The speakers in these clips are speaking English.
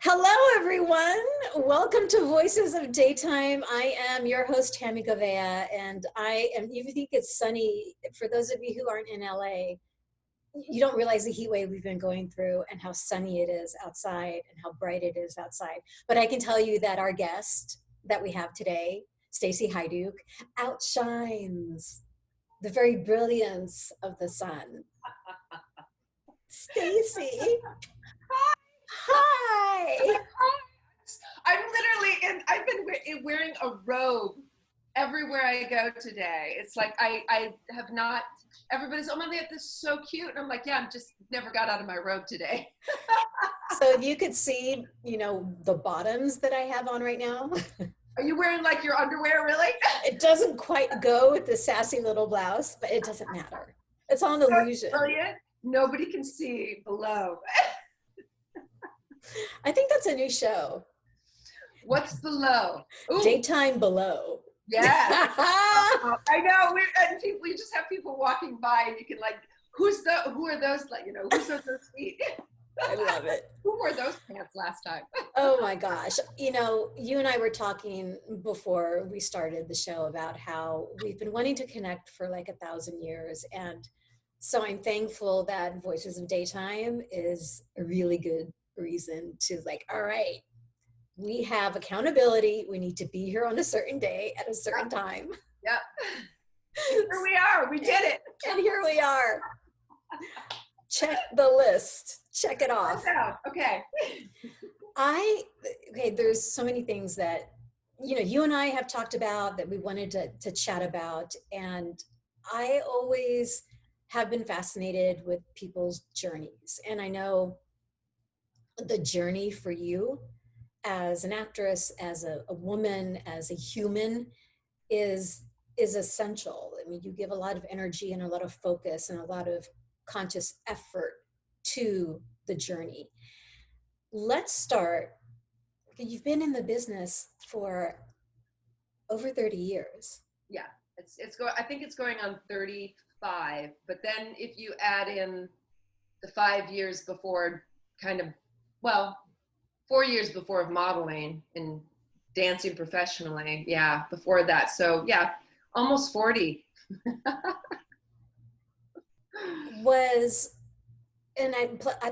Hello, everyone. Welcome to Voices of Daytime. I am your host, Tami Goveia, and you think it's sunny. For those of you who aren't in LA, you don't realize the heat wave we've been going through and how sunny it is outside and how bright it is outside. But I can tell you that our guest that we have today, Stacy Haiduk, outshines the very brilliance of the sun. Stacy. Hi. I've been wearing a robe everywhere I go today. It's like I have not, everybody's, oh my God, this is so cute. And I'm like, yeah, I'm just never got out of my robe today. So if you could see, the bottoms that I have on right now. Are you wearing like your underwear, really? It doesn't quite go with the sassy little blouse, but it doesn't matter. It's all an illusion. Brilliant. Nobody can see below. I think that's a new show. What's below? Ooh. Daytime below. Yeah. I know. You just have people walking by and you can like, who are those, like, who's those feet? I love it. Who wore those pants last time? Oh my gosh. You and I were talking before we started the show about how we've been wanting to connect for like 1,000 years. And so I'm thankful that Voices of Daytime is a really good reason to like, all right, we have accountability. We need to be here on a certain day at a certain time. Yep. Here we are. We did it. And here we are. Check the list. Check it off. Okay. There's so many things that, you and I have talked about that we wanted to chat about. And I always have been fascinated with people's journeys. And I know the journey for you as an actress, as a woman, as a human is essential. I mean, you give a lot of energy and a lot of focus and a lot of conscious effort to the journey. Let's start. You've been in the business for over 30 years. Yeah, I think it's going on 35, but then if you add in the 5 years before 4 years before of modeling and dancing professionally. Yeah, before that. So yeah, almost 40.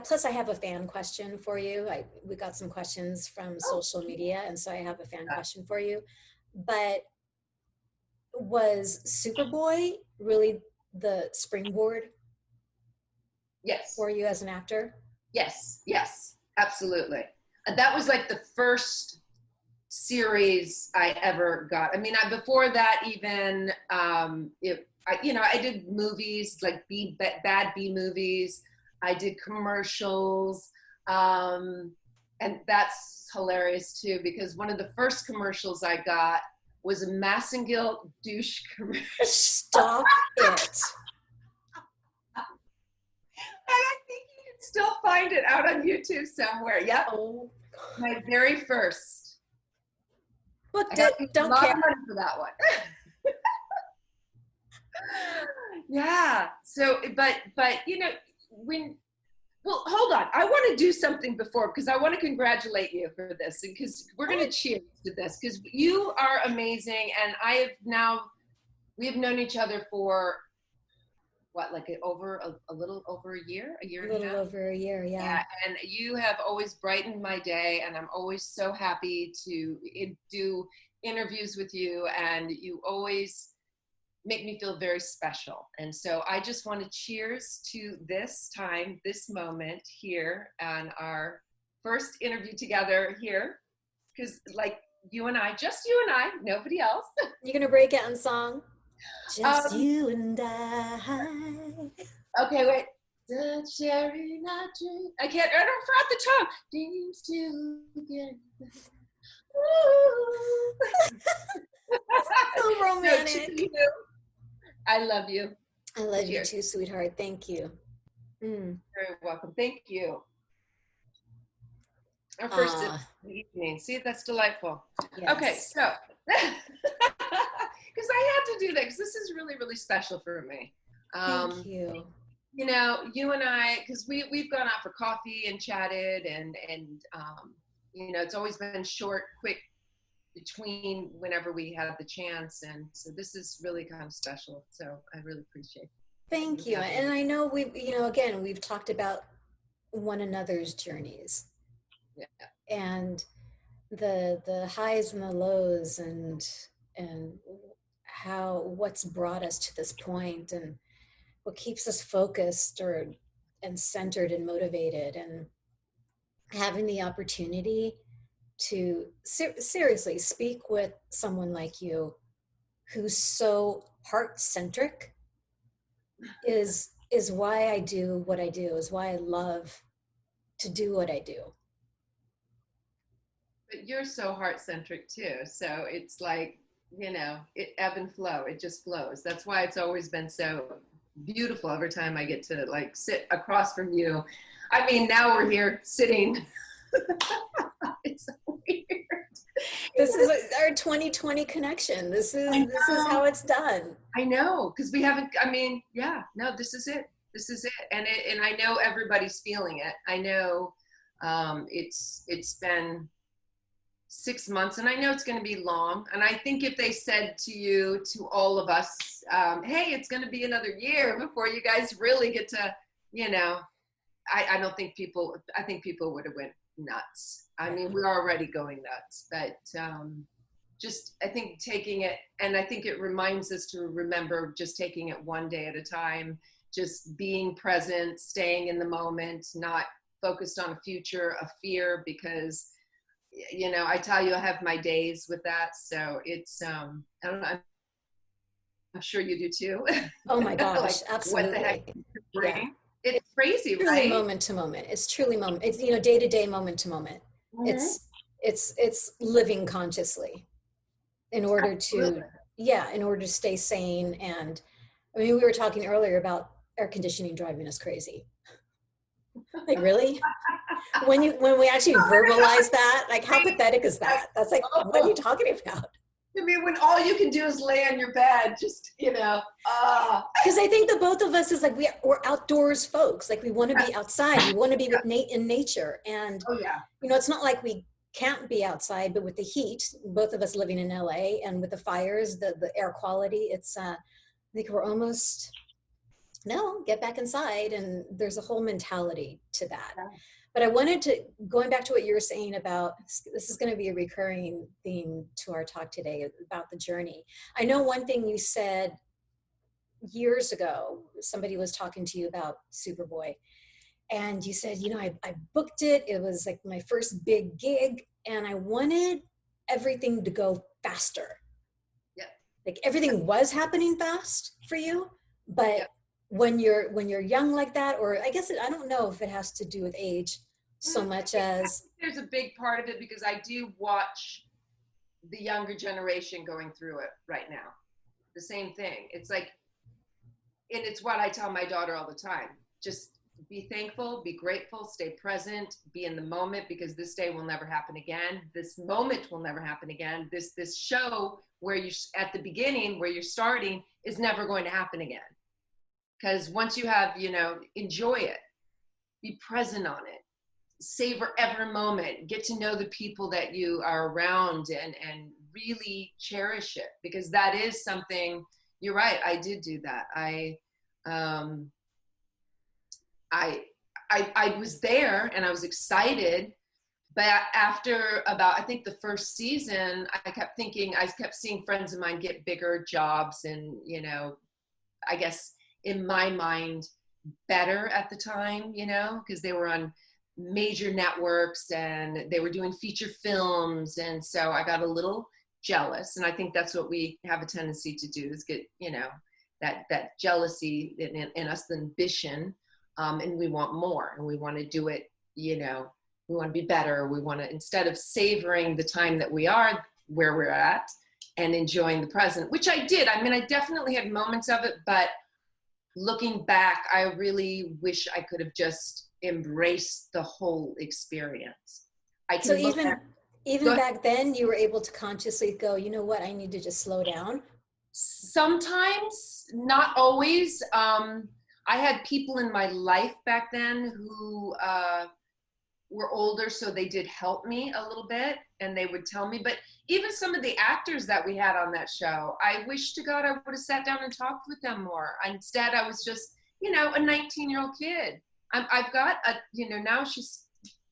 Plus I have a fan question for you. We got some questions from social media, and so I have a fan question for you. But was Superboy really the springboard? Yes. For you as an actor? Yes, absolutely. That was like the first series I ever got. I mean, before that even, I did movies like bad B movies. I did commercials, and that's hilarious too, because one of the first commercials I got was a Massengill douche commercial. Stop it. I think you can still find it out on YouTube somewhere. Yep. Oh, my very first. Look, don't care for that one. Yeah. So, but hold on. I want to do something because I want to congratulate you for this, and because we're going to cheers to this, because you are amazing, and we have known each other for a little over a year and a half? Over a year, yeah. And you have always brightened my day, and I'm always so happy to do interviews with you, and you always make me feel very special. And so I just want to cheers to this time, this moment here on our first interview together here, because like just you and I, nobody else. You gonna break it in song? Just you and I. Okay, wait. The cherry not dream. I don't forgot the tone. Dreams together. So romantic. I love you. I love you too, sweetheart. Thank you. Very welcome. Thank you. Our first evening. See, that's delightful. Yes. Okay, so because I had to do that because this is really, really special for me. Thank you. You know, you and I, because we've gone out for coffee and chatted, and you know, it's always been short, quick between whenever we had the chance. And so this is really kind of special. So I really appreciate it. Thank you. And I know again, we've talked about one another's journeys. Yeah. And the highs and the lows, and what's brought us to this point, and what keeps us focused and centered and motivated, and having the opportunity to seriously speak with someone like you who's so heart-centric is why I do what I do, is why I love to do what I do. But you're so heart-centric too. So it's like, you know, it ebb and flow. It just flows. That's why it's always been so beautiful every time I get to like sit across from you. I mean, now we're here sitting. It's so weird. This is our 2020 connection. This is how it's done. I know, because we haven't, I mean, yeah, no, this is it. This is it. And I know everybody's feeling it. I know it's been 6 months, and I know it's going to be long. And I think if they said to all of us, hey, it's going to be another year before you guys really get to, you know, I don't think I think people would have went nuts. I mean, we're already going nuts, but just, I think taking it, and I think it reminds us to remember just taking it one day at a time, just being present, staying in the moment, not focused on a future, a fear, because, you know, I tell you, I have my days with that. So it's, I don't know, I'm sure you do too. Oh my gosh, like, absolutely. What the heck bring? Yeah. It's crazy, truly right? Moment to moment. It's truly moment. It's, you know, day to day, moment to moment. Mm-hmm. It's living consciously in order Absolutely. in order to stay sane. And I mean, we were talking earlier about air conditioning driving us crazy. Like, really? When we actually verbalize that, like, how pathetic is that? That's like, what are you talking about? I mean, when all you can do is lay on your bed, just, you know. Because I think the both of us is like, we're outdoors folks. Like, we want to be outside. We want to be with in nature. And, you know, it's not like we can't be outside, but with the heat, both of us living in LA, and with the fires, the air quality, it's, I think we're almost, no, get back inside. And there's a whole mentality to that. But I wanted to, going back to what you were saying about, this is going to be a recurring theme to our talk today about the journey. I know one thing you said years ago, somebody was talking to you about Superboy, and you said, you know, I booked it. It was like my first big gig, and I wanted everything to go faster. Yeah. Like, everything was happening fast for you, but when you're young like that, or I guess I don't know if it has to do with age so much as there's a big part of it, because I do watch the younger generation going through it right now. The same thing. It's like, and it's what I tell my daughter all the time. Just be thankful, be grateful, stay present, be in the moment, because this day will never happen again. This moment will never happen again. This show where you at the beginning, where you're starting, is never going to happen again. Because once you have, you know, enjoy it, be present on it, savor every moment, get to know the people that you are around, and really cherish it, because that is something, you're right, I did do that. I was there and I was excited, but after about, I think the first season, I kept seeing friends of mine get bigger jobs, and, you know, I guess in my mind, better at the time, you know, because they were on major networks and they were doing feature films. And so I got a little jealous. And I think that's what we have a tendency to do, is get, you know, that jealousy in us, the ambition. And we want more, and we want to do it, you know, we want to be better. We want to, instead of savoring the time that we are where we're at and enjoying the present, which I did. I mean, I definitely had moments of it, but looking back, I really wish I could have just embraced the whole experience. So even back then, you were able to consciously go, you know what, I need to just slow down. Sometimes, not always. I had people in my life back then who were older, so they did help me a little bit, and they would tell me. But even some of the actors that we had on that show, I wish to God I would have sat down and talked with them more. Instead, I was just, you know, a 19-year-old kid. I've got a, you know, now she's,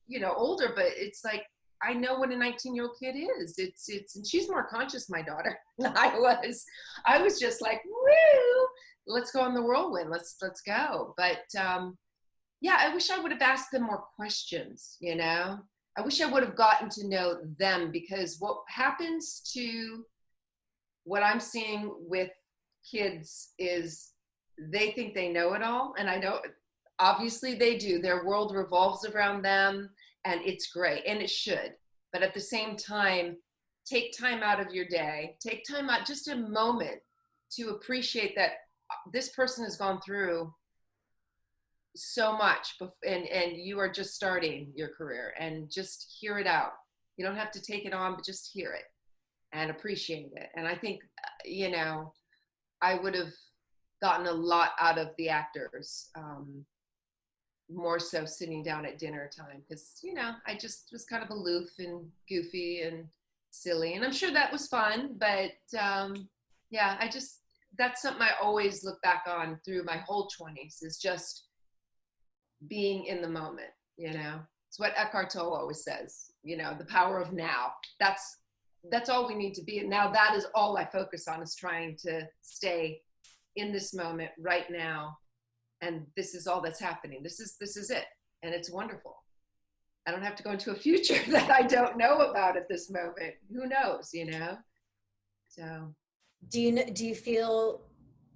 you know, older, but it's like, I know what a 19-year-old kid is. It's, and she's more conscious, my daughter, than I was. I was just like, woo, let's go on the whirlwind. Let's go. But, yeah, I wish I would have asked them more questions, you know? I wish I would have gotten to know them, because what happens to what I'm seeing with kids is they think they know it all. And I know, obviously they do. Their world revolves around them, and it's great, and it should. But at the same time, take time out of your day, take time out, just a moment, to appreciate that this person has gone through so much, and you are just starting your career, and just hear it out. You don't have to take it on, but just hear it and appreciate it. And I think, you know, I would have gotten a lot out of the actors, more so sitting down at dinner time, because, you know, I just was kind of aloof and goofy and silly, and I'm sure that was fun. But yeah, that's something I always look back on through my whole 20s, is just being in the moment, you know. It's what Eckhart Tolle always says, you know, the power of now. That's all we need to be. And now that is all I focus on, is trying to stay in this moment right now. And this is all that's happening. This is it. And it's wonderful. I don't have to go into a future that I don't know about at this moment. Who knows, you know? So. Do you feel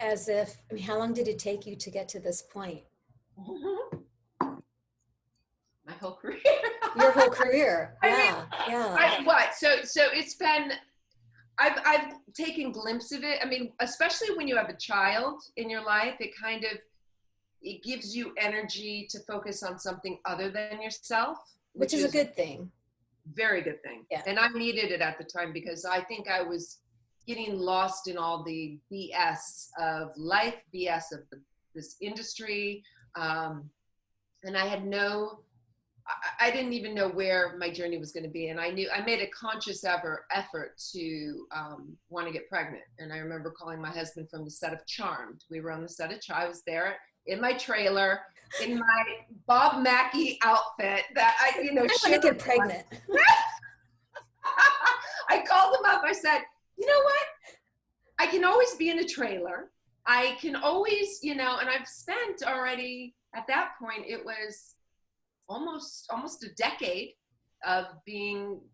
as if, I mean, how long did it take you to get to this point? My whole career. Your whole career. Yeah. I mean, what? So it's been, I've taken glimpses of it. I mean, especially when you have a child in your life, it gives you energy to focus on something other than yourself. Which is a good thing. Very good thing. Yeah. And I needed it at the time, because I think I was getting lost in all the BS of life, BS of this industry. And I didn't even know where my journey was going to be. And I made a conscious effort to want to get pregnant. And I remember calling my husband from the set of Charmed. We were on the set of Charmed. I was there in my trailer, in my Bob Mackie outfit that I want to get pregnant. I called him up. I said, you know what? I can always be in a trailer. I can always, and I've spent already, at that point, it was almost a decade of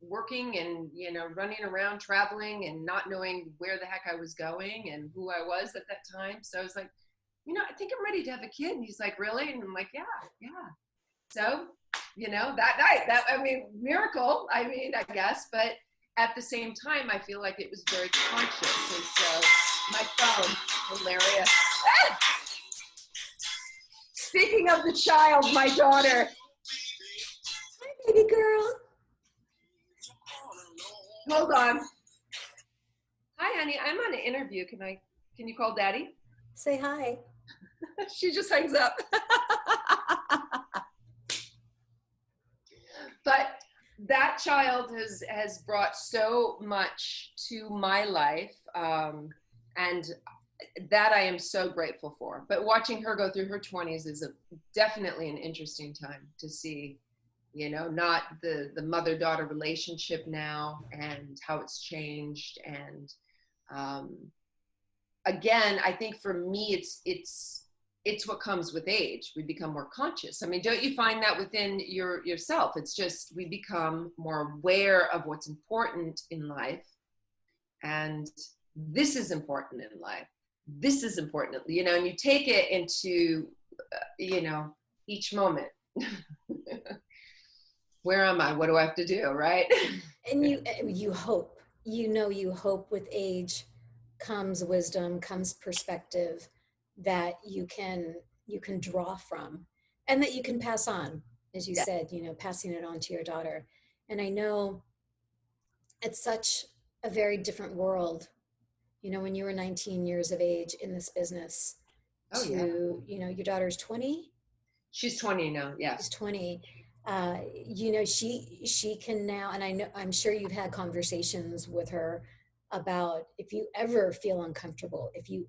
working and, running around, traveling, and not knowing where the heck I was going and who I was at that time. So I was like, I think I'm ready to have a kid. And he's like, really? And I'm like, yeah. So, that night, miracle, I guess. But at the same time, I feel like it was very conscious. And so my phone, hilarious. Speaking of the child, my daughter. Hi, baby girl. Hold on. Hi, honey. I'm on an interview. Can you call Daddy? Say hi. She just hangs up. But that child has brought so much to my life, and that I am so grateful for. But watching her go through her 20s is definitely an interesting time to see, not the mother-daughter relationship now and how it's changed. And again, I think for me, it's what comes with age. We become more conscious. Don't you find that within yourself? It's just, we become more aware of what's important in life. And this is important in life. This is important, and you take it into, each moment. Where am I? What do I have to do? Right. And you hope, you hope with age comes wisdom, comes perspective that you can draw from, and that you can pass on, as you said, passing it on to your daughter. And I know it's such a very different world, when you were 19 years of age in this business your daughter's 20. She's 20 now. Yeah. She's 20. You know, she can now, and I know, I'm sure you've had conversations with her about, if you ever feel uncomfortable, if you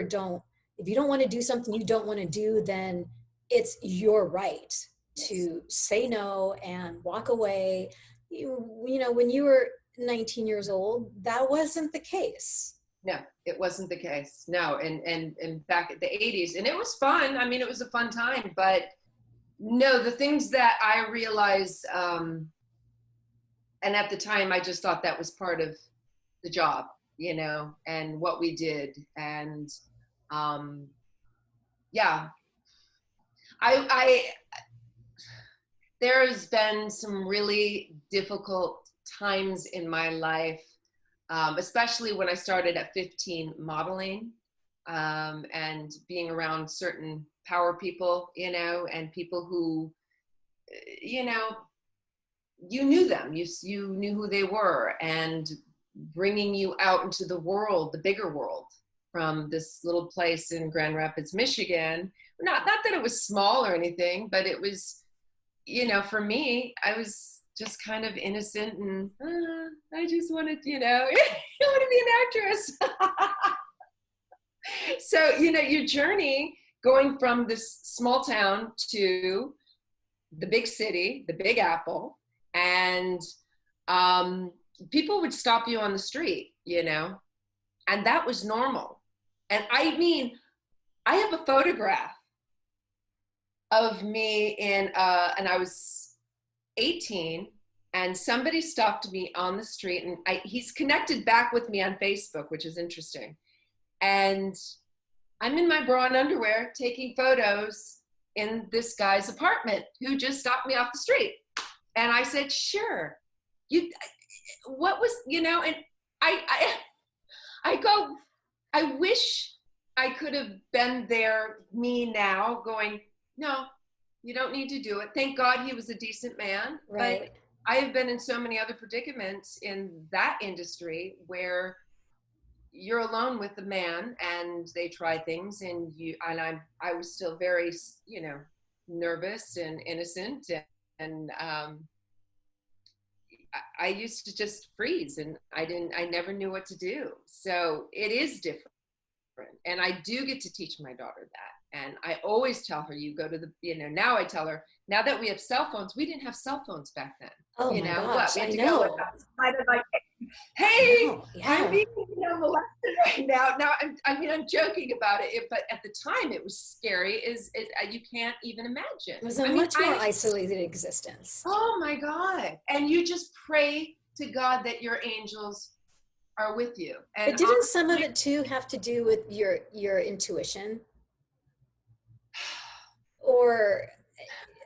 don't want to do something you don't want to do, then it's your right Yes. to say no and walk away. You know, when you were 19 years old, that wasn't the case. No, it wasn't the case. No, and back at the 80s, and it was fun. I mean, it was a fun time, but no, the things that I realized, and at the time, I just thought that was part of the job, you know, and what we did, and um, yeah, I there's been some really difficult times in my life, especially when I started at 15 modeling, and being around certain power people, you know, and people who, you know, you knew them, you knew who they were, and bringing you out into the world, the bigger world, from this little place in Grand Rapids, Michigan. Not that it was small or anything, but it was, you know, for me, I was just kind of innocent, and I just wanted, you know, I want to be an actress. So, you know, your journey going from this small town to the big city, the Big Apple, and people would stop you on the street, you know, and that was normal. And I mean, I have a photograph of me and I was 18, and somebody stopped me on the street, and he's connected back with me on Facebook, which is interesting. And I'm in my bra and underwear taking photos in this guy's apartment who just stopped me off the street. And I said, sure. What was, you know, and I go, I wish I could have been there, me now, going, no, you don't need to do it. Thank God he was a decent man. Right. But I have been in so many other predicaments in that industry where you're alone with the man and they try things, and I was still very, you know, nervous and innocent, and I used to just freeze, and I never knew what to do. So it is different. And I do get to teach my daughter that. And I always tell her, you go to the, you know, now I tell her, now that we have cell phones, we didn't have cell phones back then. Oh You my know gosh, what? We I had to go know. outside of, like, I hey, know. I'm Yeah. being, you know, molested right now. Now, I mean, I'm joking about it, but at the time it was scary. You can't even imagine. It was a I mean, much more isolated existence. oh my God. And you just pray to God that your angels are with you. But And didn't some of it too have to do with your intuition? Or,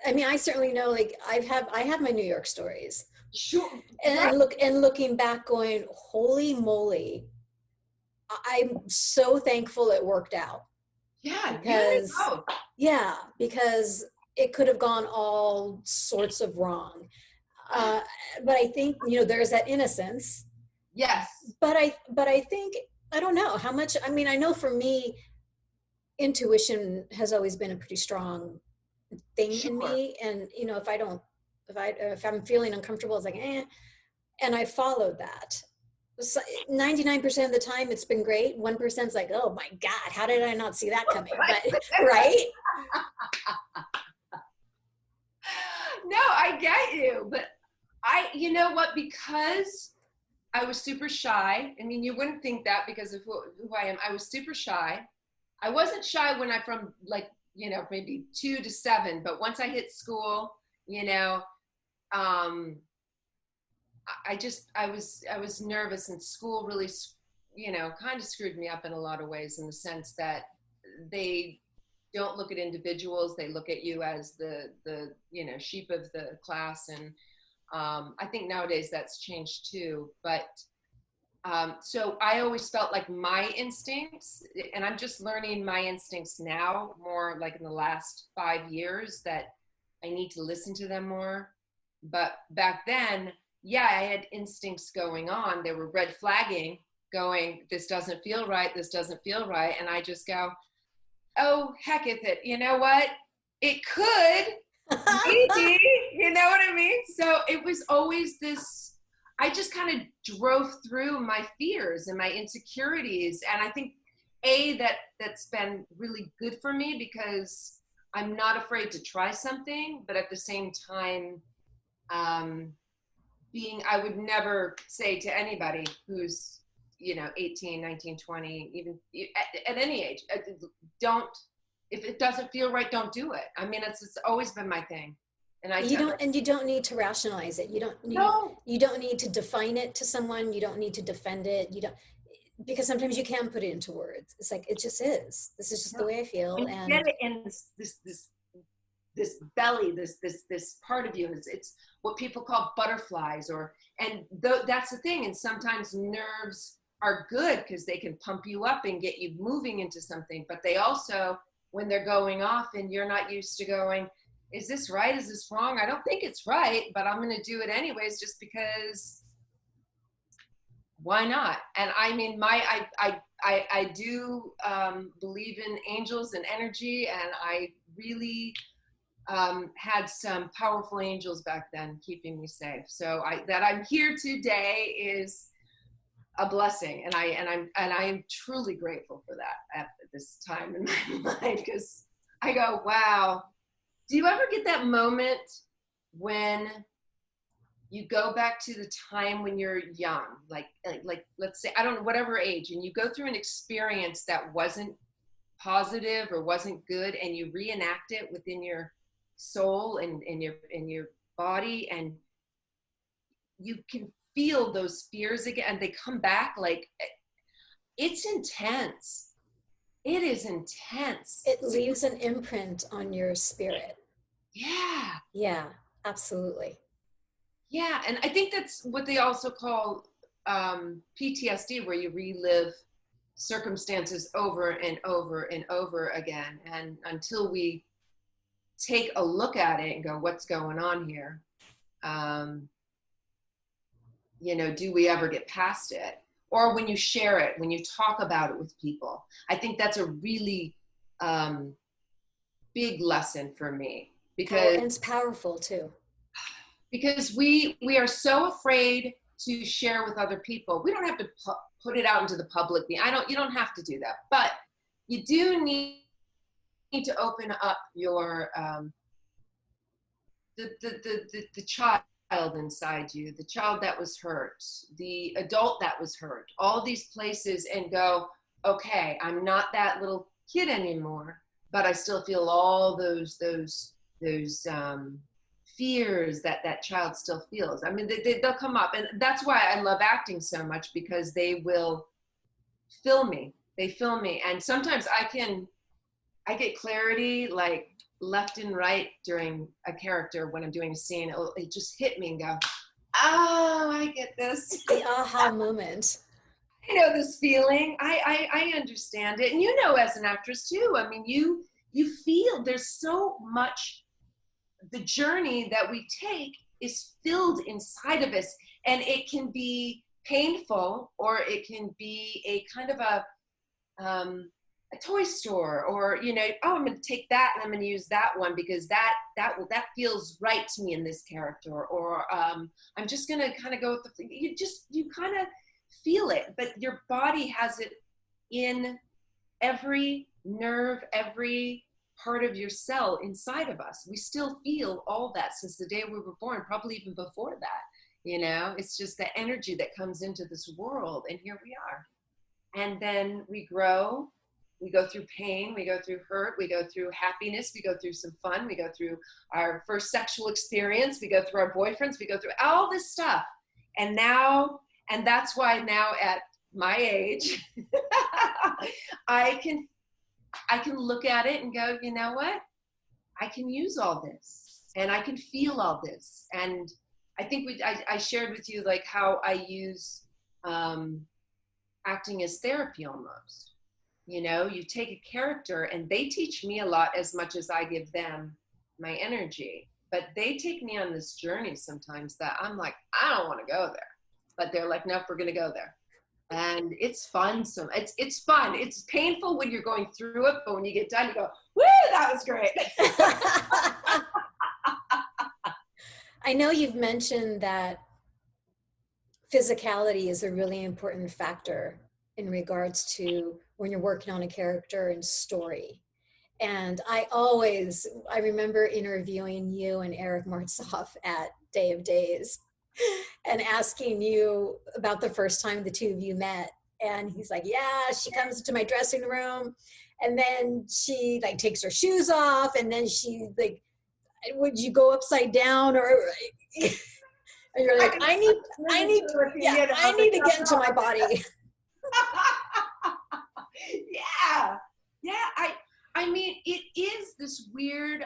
I mean, I certainly know, like, I have my New York stories. sure, And right? looking back, going, holy moly, I'm so thankful it worked out. Yeah, you and me Because, both. yeah, because it could have gone all sorts of wrong. Uh, but I think, you know, there's that innocence. Yes, But I think, I don't know how much. I mean, I know for me, intuition has always been a pretty strong thing in sure. me. And you know, if I'm feeling uncomfortable, it's like, and I followed that. So 99% of the time it's been great. 1% is like, oh my God, how did I not see that coming? But right. No, I get you, but you know what? Because I was super shy. I mean, you wouldn't think that because of who I am. I was super shy. I wasn't shy when from, like, you know, maybe 2 to 7, but once I hit school, you know, um, I was nervous, and school really, you know, kind of screwed me up in a lot of ways, in the sense that they don't look at individuals. They look at you as the, you know, sheep of the class. And I think nowadays that's changed too. But so I always felt like my instincts, and I'm just learning my instincts now more, like in the last 5 years, that I need to listen to them more. But back then, yeah, I had instincts going on. They were red flagging, going, this doesn't feel right, this doesn't feel right. And I just go, oh, heck with it. You know what? It could, Maybe, you know what I mean? So it was always this, I just kind of drove through my fears and my insecurities. And I think that's been really good for me because I'm not afraid to try something, but at the same time, I would never say to anybody who's, 18, 19, 20, even at any age, if it doesn't feel right, don't do it. I mean, it's always been my thing. And you don't need to rationalize it. You don't need to define it to someone. You don't need to defend it. Because sometimes you can put it into words. It's like, it just is. This is just the way I feel. And get it in this belly, this part of you. It's what people call butterflies, that's the thing. And sometimes nerves are good because they can pump you up and get you moving into something. But they also, when they're going off and you're not used to going, is this right? Is this wrong? I don't think it's right, but I'm going to do it anyways, just because. Why not? And I mean, I do believe in angels and energy, and I really had some powerful angels back then keeping me safe. So that I'm here today is a blessing, and I am truly grateful for that at this time in my life, because I go, wow. Do you ever get that moment when you go back to the time when you're young, like let's say, I don't know, whatever age, and you go through an experience that wasn't positive or wasn't good, and you reenact it within your soul and in your body, and you can feel those fears again, and they come back. Like, it's intense. It is intense. It leaves an imprint on your spirit. Yeah, absolutely. Yeah, and I think that's what they also call PTSD, where you relive circumstances over and over and over again, and until we take a look at it and go, what's going on here? Do we ever get past it? Or when you share it, when you talk about it with people, I think that's a really big lesson for me, because and it's powerful too. Because we are so afraid to share with other people. We don't have to put it out into the public. You don't have to do that, but you do need to open up your the child inside you, the child that was hurt, the adult that was hurt, all these places, and go, okay, I'm not that little kid anymore, but I still feel all those fears that child still feels. I mean, they'll come up, and that's why I love acting so much, because they will fill me. They fill me, and sometimes I get clarity like left and right during a character when I'm doing a scene. It just hit me and go, oh, I get this. The aha moment. I know this feeling. I understand it, and as an actress too. I mean, you feel there's so much. The journey that we take is filled inside of us, and it can be painful, or it can be a kind of a toy store, or I'm going to take that and I'm going to use that one because that feels right to me in this character, or I'm just going to kind of go with you kind of feel it, but your body has it in every nerve, every part of your cell inside of us. We still feel all that since the day we were born, probably even before that. It's just the energy that comes into this world, and here we are. And then we grow, we go through pain, we go through hurt, we go through happiness, we go through some fun, we go through our first sexual experience, we go through our boyfriends, we go through all this stuff. And that's why now at my age, I can look at it and go, you know what? I can use all this, and I can feel all this. And I think I shared with you like how I use acting as therapy almost. You take a character, and they teach me a lot as much as I give them my energy. But they take me on this journey sometimes that I'm like, I don't want to go there. But they're like, nope, we're going to go there. And it's fun. So it's fun. It's painful when you're going through it, but when you get done, you go, woo, that was great. I know you've mentioned that physicality is a really important factor in regards to when you're working on a character and story. And I remember interviewing you and Eric Martzoff at Day of Days and asking you about the first time the two of you met. And he's like, yeah, she comes to my dressing room and then she like takes her shoes off and then she like, would you go upside down or and you're like, I need to get into my body. Yeah. Yeah. I mean, it is this weird,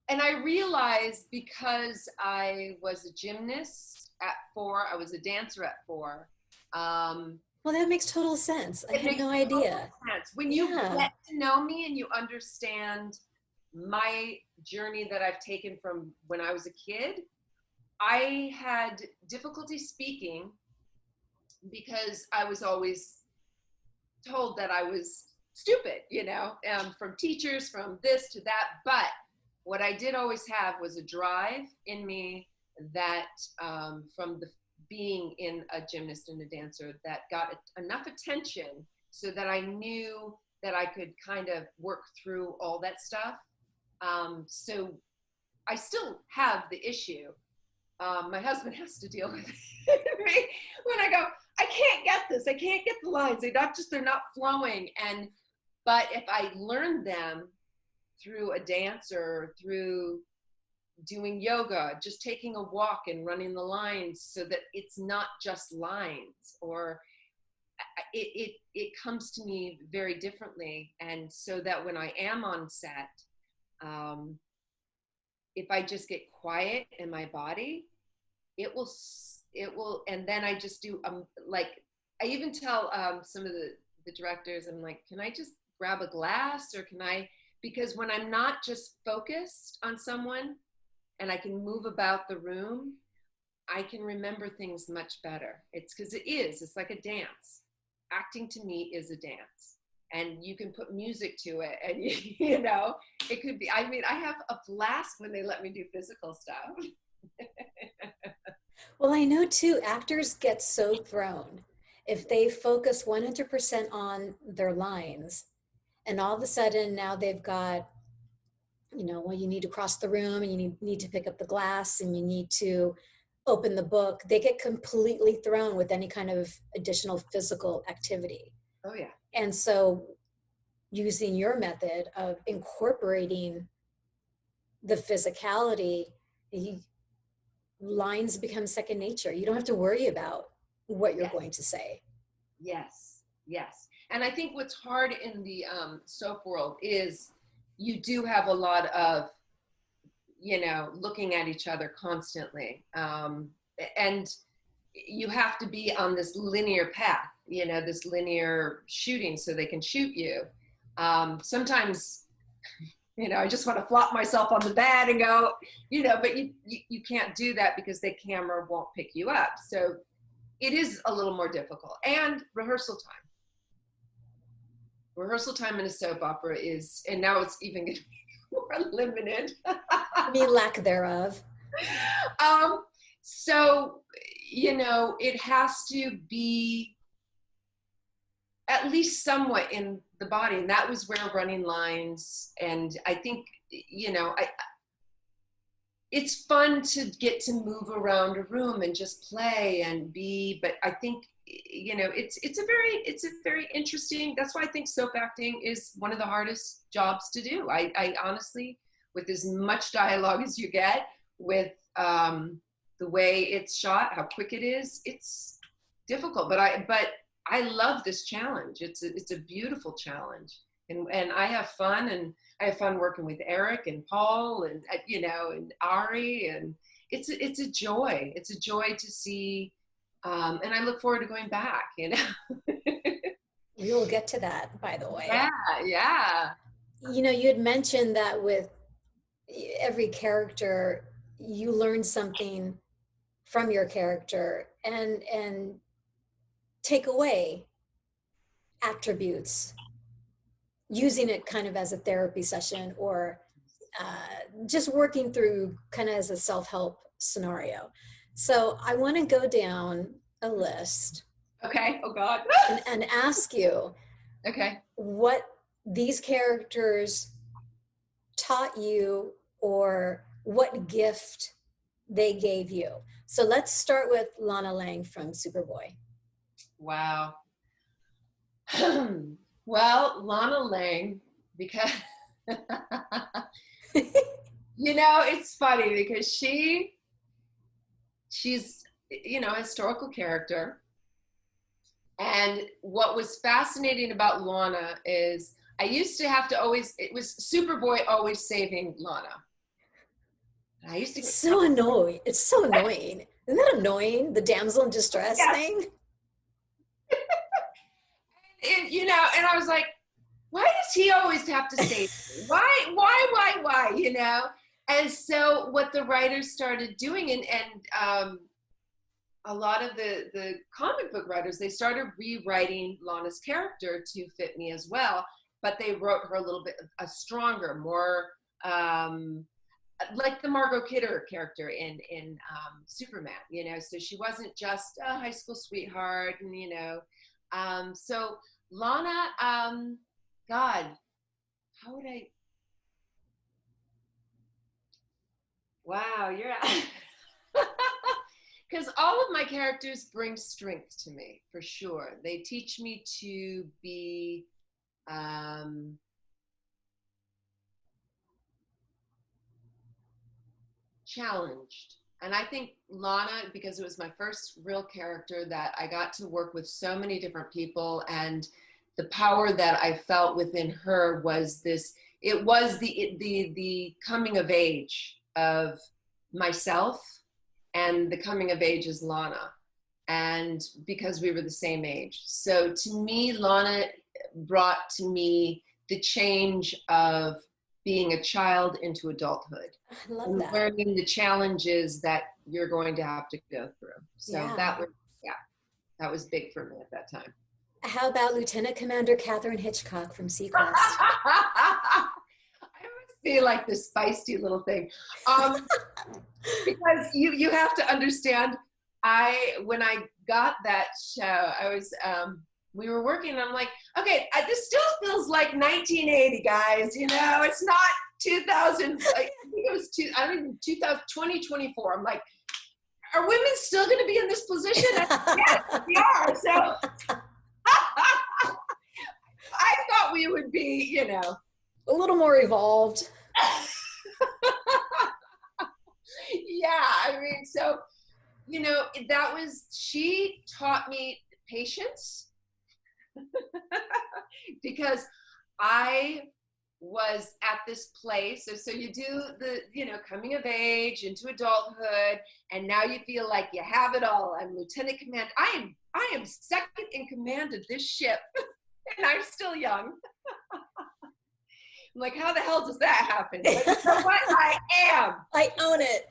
and I realized because I was a gymnast at 4, I was a dancer at 4. Well, that makes total sense. I had no idea. When you get to know me and you understand my journey that I've taken from when I was a kid, I had difficulty speaking because I was always told that I was stupid, from teachers, from this to that. But what I did always have was a drive in me that from the being in a gymnast and a dancer that got enough attention so that I knew that I could kind of work through all that stuff. So I still have the issue. My husband has to deal with it when I go, I can't get this. I can't get the lines. They're not flowing. But if I learn them through a dance or through doing yoga, just taking a walk and running the lines so that it's not just lines, or it comes to me very differently. And so that when I am on set, if I just get quiet in my body, it will, and then I just do, like, I even tell some of the directors, I'm like, can I just grab a glass or because when I'm not just focused on someone and I can move about the room, I can remember things much better. It's because it's like a dance. Acting to me is a dance. And you can put music to it and, it could be, I mean, I have a blast when they let me do physical stuff. Well, I know too, actors get so thrown if they focus 100% on their lines and all of a sudden now they've got, well, you need to cross the room and you need to pick up the glass and you need to open the book. They get completely thrown with any kind of additional physical activity. Oh, yeah. And so using your method of incorporating the physicality, lines become second nature. You don't have to worry about what you're going to say. Yes, yes. And I think what's hard in the soap world is you do have a lot of, looking at each other constantly. And you have to be on this linear path, this linear shooting so they can shoot you. Sometimes, I just want to flop myself on the bed and go, but you can't do that because the camera won't pick you up. So it is a little more difficult. And rehearsal time. Rehearsal time in a soap opera is, and now it's even going to be more limited. The lack thereof. So, it has to be at least somewhat in the body. And that was where running lines. And I think, it's fun to get to move around a room and just play and be, but I think, it's a very interesting, that's why I think soap acting is one of the hardest jobs to do. I honestly, with as much dialogue as you get, with the way it's shot, how quick it is, it's difficult, but I love this challenge. It's a beautiful challenge. And I have fun, and I have fun working with Eric and Paul and, and Ari, and it's a joy. It's a joy to see. And I look forward to going back, We will get to that, by the way. Yeah. You had mentioned that with every character, you learn something from your character and take away attributes, using it kind of as a therapy session or just working through kind of as a self-help scenario. So I want to go down a list. Okay. Oh God. and ask you, Okay. what these characters taught you or what gift they gave you. So let's start with Lana Lang from Superboy. Wow. Well, Lana Lang, because it's funny because she's a historical character. And what was fascinating about Lana is I used to have to it was Superboy always saving Lana. I used to It's so annoying. It's so annoying. Isn't that annoying? The damsel in distress thing? And I was like, why does he always have to save me? Why? And so what the writers started doing, and a lot of the comic book writers, they started rewriting Lana's character to fit me as well, but they wrote her a little bit stronger, more like the Margot Kidder character in Superman, so she wasn't just a high school sweetheart, and so Lana, God, how would I? Wow, you're because all of my characters bring strength to me, for sure. They teach me to be challenged. And I think Lana, because it was my first real character that I got to work with so many different people, and the power that I felt within her was it was the coming of age of myself, and the coming of age is Lana. And because we were the same age. So to me, Lana brought to me the change of being a child into adulthood. I love and that. learning the challenges that you're going to have to go through. So that was big for me at that time. How about Lieutenant Commander Catherine Hitchcock from Sequest? I must be like this feisty little thing. Because you have to understand, when I got that show, I was we were working, and I'm like, okay, this still feels like 1980, guys. It's not 2000. I think it was 2024. I'm like, are women still going to be in this position? Yes, we are. So I thought we would be, a little more evolved. Yeah, so she taught me patience because I was at this place. So you do the, coming of age into adulthood, and now you feel like you have it all. I'm lieutenant command. I am second in command of this ship, and I'm still young. I'm like, how the hell does that happen? But you know what? I am. I own it.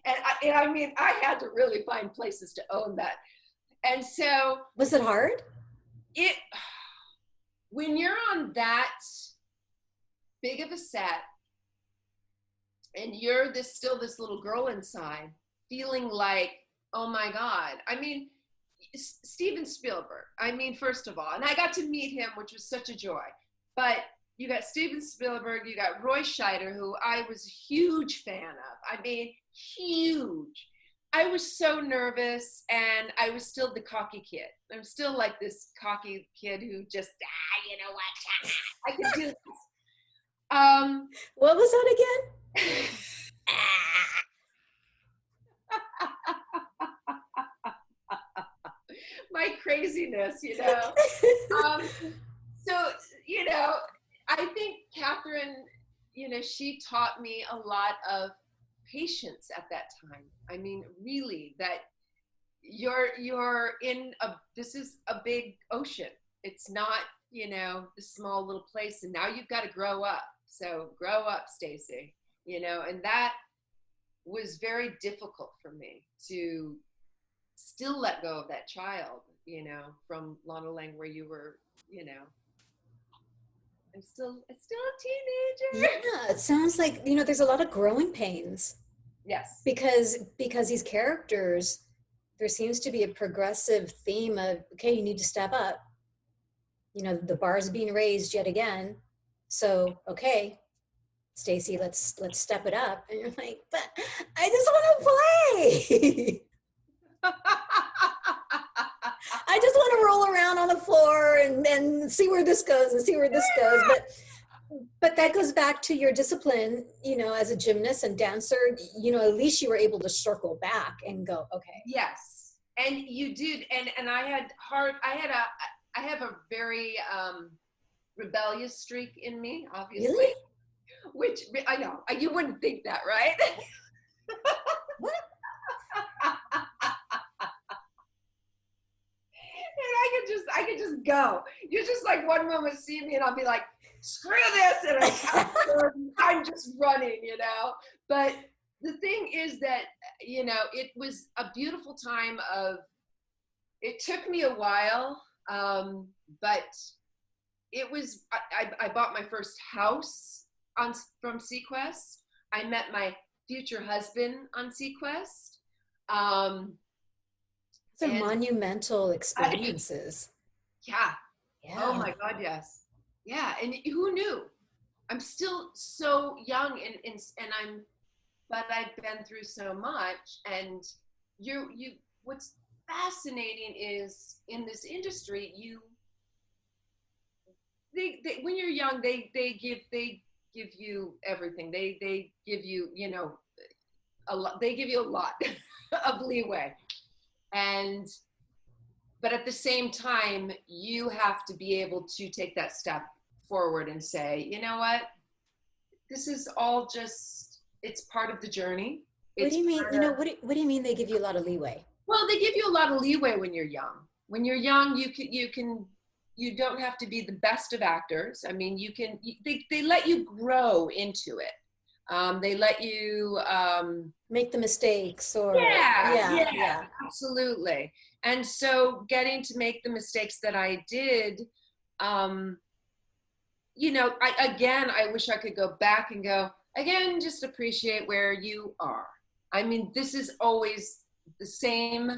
And I had to really find places to own that. And so, was it hard? When you're on that big of a set, and you're still this little girl inside, feeling like, oh my God. Steven Spielberg. First of all, and I got to meet him, which was such a joy. But you got Steven Spielberg, you got Roy Scheider, who I was a huge fan of. Huge. I was so nervous, and I was still the cocky kid. I'm still like this cocky kid who just, you know what, I could do this. What was that again? My craziness, So, I think Catherine, she taught me a lot of patience at that time. Really, that you're in this is a big ocean. It's not, this small little place, and now you've got to grow up. So grow up, Stacy, and that was very difficult for me to still let go of that child, from Lana Lang, where you were, I'm still a teenager. Yeah, it sounds like, you know, there's a lot of growing pains Yes. because these characters, there seems to be a progressive theme of, okay, you need to step up. You know, the bar is being raised yet again. So, okay, Stacy, let's step it up. And you're like, but I just want to play. I just want to roll around on the floor and see where this goes and see where this goes. But that goes back to your discipline, you know, as a gymnast and dancer, you know, at least you were able to circle back and go, okay. Yes. And you did. And I have a very rebellious streak in me, obviously. Really? Which I know you wouldn't think that, right? What? And I could just go. You just like one moment see me and I'll be like, screw this, and I'm just running, you know. But the thing is that, you know, it was a beautiful time of. It took me a while, but it was. I bought my first house from Sequest. I met my future husband on Sequest. Those are monumental experiences. Yeah. Yeah. Oh my God, yes. Yeah, and who knew? I'm still so young, but I've been through so much. And you, what's fascinating is in this industry, when you're young, they give you everything. They give you, you know, a lot. They give you a lot of leeway, but at the same time, you have to be able to take that step forward and say, you know what, this is all just, it's part of the journey. What do you mean? You know, what do you mean they give you a lot of leeway? Well, they give you a lot of leeway when you're young. When you're young, you don't have to be the best of actors. I mean, they let you grow into it. They let you make the mistakes or yeah, absolutely. And so getting to make the mistakes that I did, you know, I wish I could go back and go again, just appreciate where you are. I mean, this is always the same.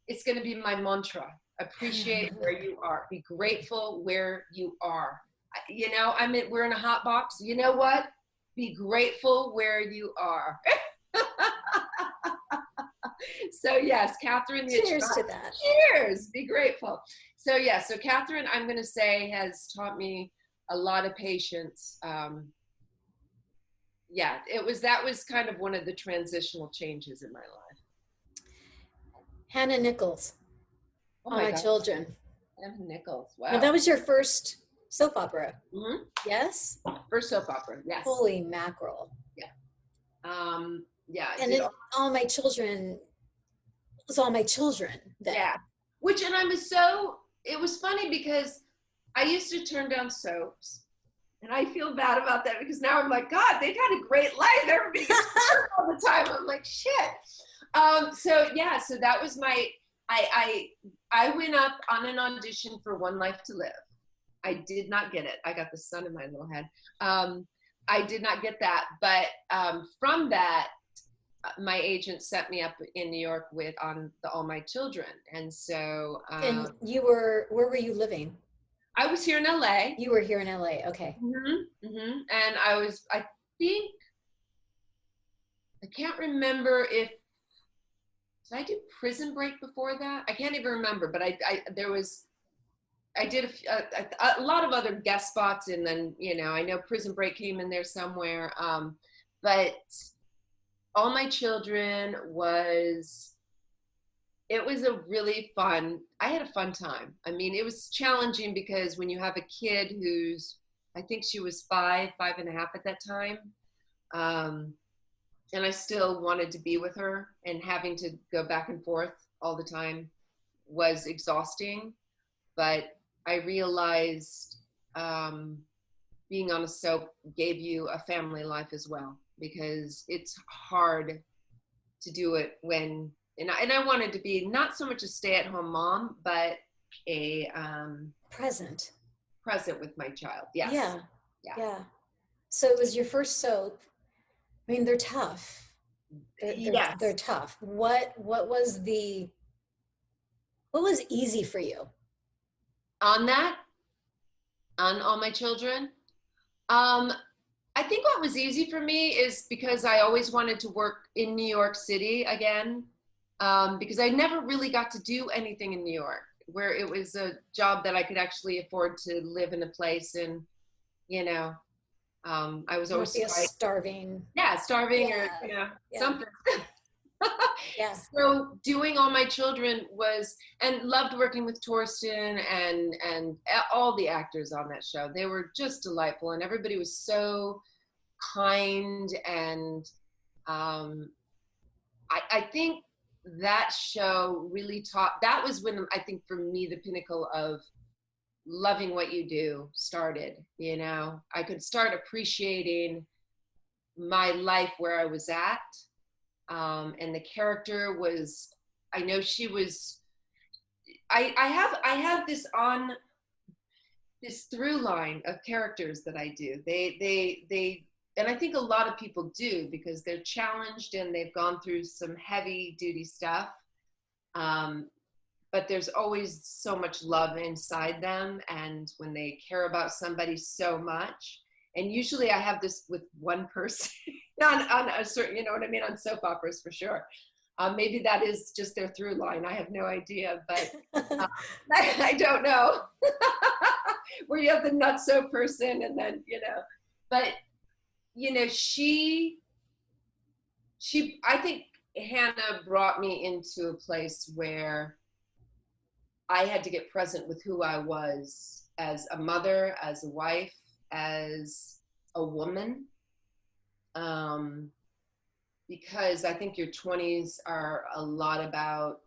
It's going to be my mantra. Appreciate where you are. Be grateful where you are. You know, we're in a hot box. You know what? Be grateful where you are. So yes, Catherine. Cheers to that. Cheers. Be grateful. So yeah, so Catherine, I'm going to say, has taught me a lot of patience. Yeah, that was kind of one of the transitional changes in my life. Hannah Nichols. Oh my God. Children. Hannah Nichols. Wow. Now, that was your first soap opera. Mm-hmm. Yes. First soap opera. Yes. Holy mackerel. Yeah. Yeah. And All My Children was All My Children then. Yeah. It was funny because I used to turn down soaps, and I feel bad about that because now I'm like, God, they've had a great life. Everybody gets hurt all the time. I'm like, shit. So that was I went up on an audition for One Life to Live. I did not get it. I got the sun in my little head. I did not get that, but from that, my agent set me up in New York on the All My Children, and so. And where were you living? I was here in LA. You were here in LA, okay. Mm-hmm, mm-hmm. And I think, I can't remember did I do Prison Break before that? I can't even remember, but I did a lot of other guest spots, and then, you know, I know Prison Break came in there somewhere. But All My Children it was a really I had a fun time. I mean, it was challenging because when you have a kid I think she was 5.5 at that time. And I still wanted to be with her, and having to go back and forth all the time was exhausting. But I realized being on a soap gave you a family life as well, because it's hard to do it and I wanted to be not so much a stay-at-home mom, but a present. present with my child. Yes. Yeah. Yeah. Yeah. So it was your first soap. I mean, they're tough. Yes. They're tough. What was easy for you? On that, on all my children, I think what was easy for me is because I always wanted to work in New York City again, because I never really got to do anything in New York where it was a job that I could actually afford to live in a place. And, you know, I was Not always be a starving. starving or, Yeah. Yeah. something. Yeah. So doing all my children was, and loved working with Torsten and all the actors on that show. They were just delightful, and everybody was so kind. And I think that show really taught, that was when I think for me the pinnacle of loving what you do started. I could start appreciating my life where I was at. And the character was, I know she was, I have this through line of characters that I do. They, and I think a lot of people do because they're challenged and they've gone through some heavy duty stuff. But there's always so much love inside them. And when they care about somebody so much, and usually I have this with one person on a certain, you know what I mean, on soap operas for sure. Maybe that is just their through line. I have no idea, but I don't know. Where you have the nutso person and then, but, she, I think Hannah brought me into a place where I had to get present with who I was as a mother, as a wife, as a woman. Because I think your 20s are a lot about,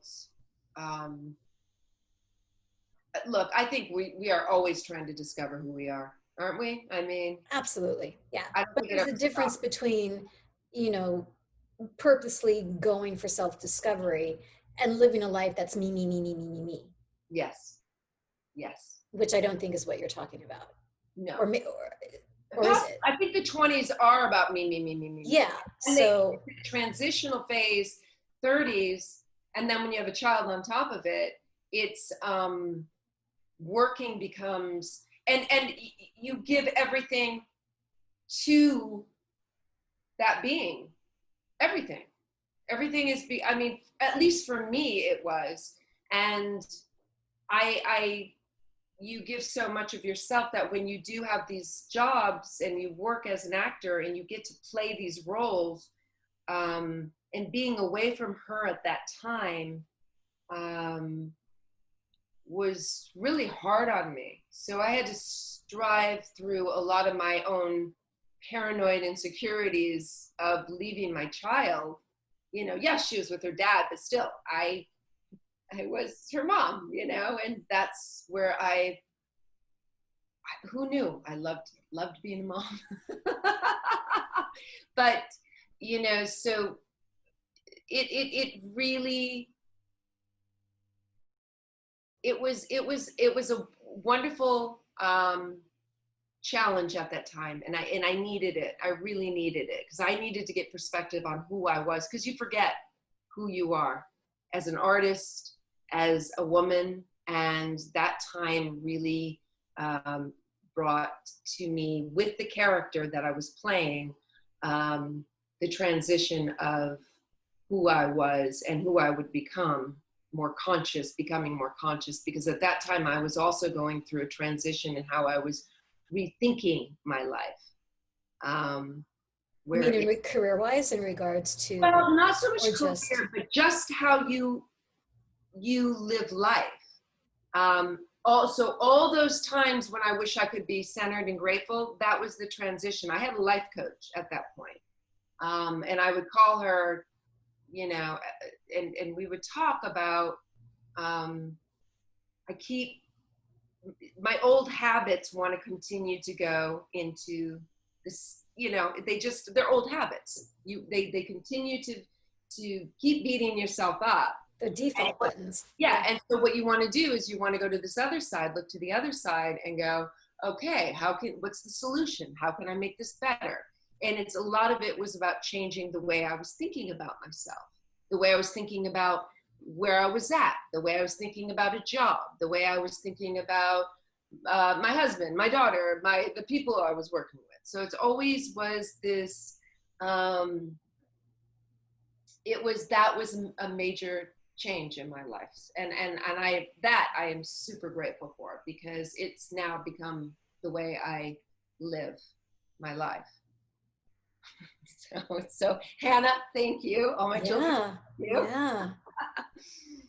look, I think we are always trying to discover who we are, aren't we? I mean, Absolutely. Yeah. I don't But think it there's a ever difference stops. between, purposely going for self-discovery and living a life that's me, me, me, me, me, me, me. Yes. Yes. Which I don't think is what you're talking about. No. Or is it? I think the 20s are about me, me, me, me, me. Yeah. And So the transitional phase, 30s, and then when you have a child on top of it, it's working becomes, and you give everything to that being. Everything is I mean, at least for me it was. And you give so much of yourself that when you do have these jobs and you work as an actor and you get to play these roles, and being away from her at that time was really hard on me. So I had to strive through a lot of my own paranoid insecurities of leaving my child. Yes, she was with her dad, but still, I was her mom, and that's where who knew? I loved being a mom. But, so it really, it was a wonderful challenge at that time. And I needed it. I really needed it because I needed to get perspective on who I was, because you forget who you are as an artist, as a woman. And that time really brought to me, with the character that I was playing, the transition of who I was and who I would becoming more conscious, because at that time I was also going through a transition in how I was rethinking my life. you mean career-wise, in regards to, well, not so much career, just, but just how you live life. Also, all those times when I wish I could be centered and grateful, that was the transition. I had a life coach at that point. And I would call her, and we would talk about, my old habits want to continue to go into this, they're old habits. They continue to keep beating yourself up. the default buttons. Yeah. And so what you want to do is you want to go to this other side, look to the other side and go, okay, what's the solution? How can I make this better? And a lot of it was about changing the way I was thinking about myself, the way I was thinking about where I was at, the way I was thinking about a job, the way I was thinking about my husband, my daughter, the people I was working with. So it always was this, that was a major change in my life. And I am super grateful for, because it's now become the way I live my life. So Hannah, thank you. All my children, thank you. Yeah.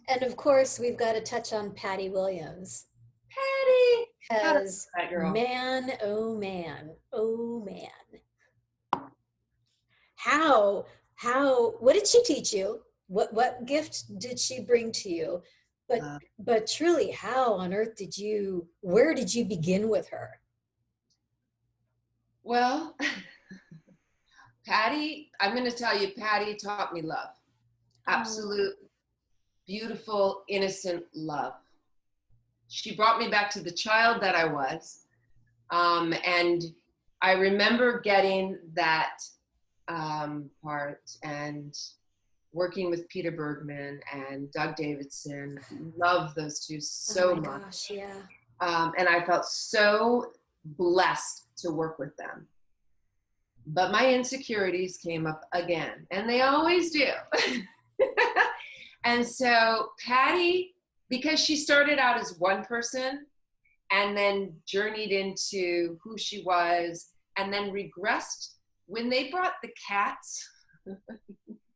And of course, we've got to touch on Patty Williams. Patty, Because that girl. man, oh man, oh man. How, what did she teach you? What gift did she bring to you? But truly, how on earth where did you begin with her? Well, Patty, I'm going to tell you, Patty taught me love. Absolute, beautiful, innocent love. She brought me back to the child that I was. And I remember getting that part and working with Peter Bergman and Doug Davidson. Love those two so much. Gosh, yeah. And I felt so blessed to work with them. But my insecurities came up again, and they always do. And so Patty, because she started out as one person and then journeyed into who she was and then regressed when they brought the cats,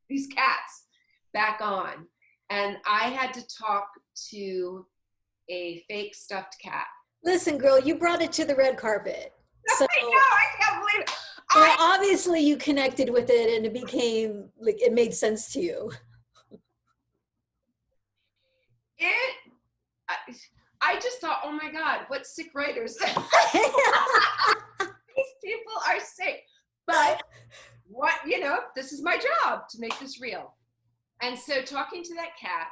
these cats, back on. And I had to talk to a fake stuffed cat. Listen, girl, you brought it to the red carpet. So, I know, I can't believe it. Well, obviously you connected with it and it became, like, it made sense to you. I just thought, oh my God, what sick writers. These people are sick. But this is my job, to make this real. And so talking to that cat,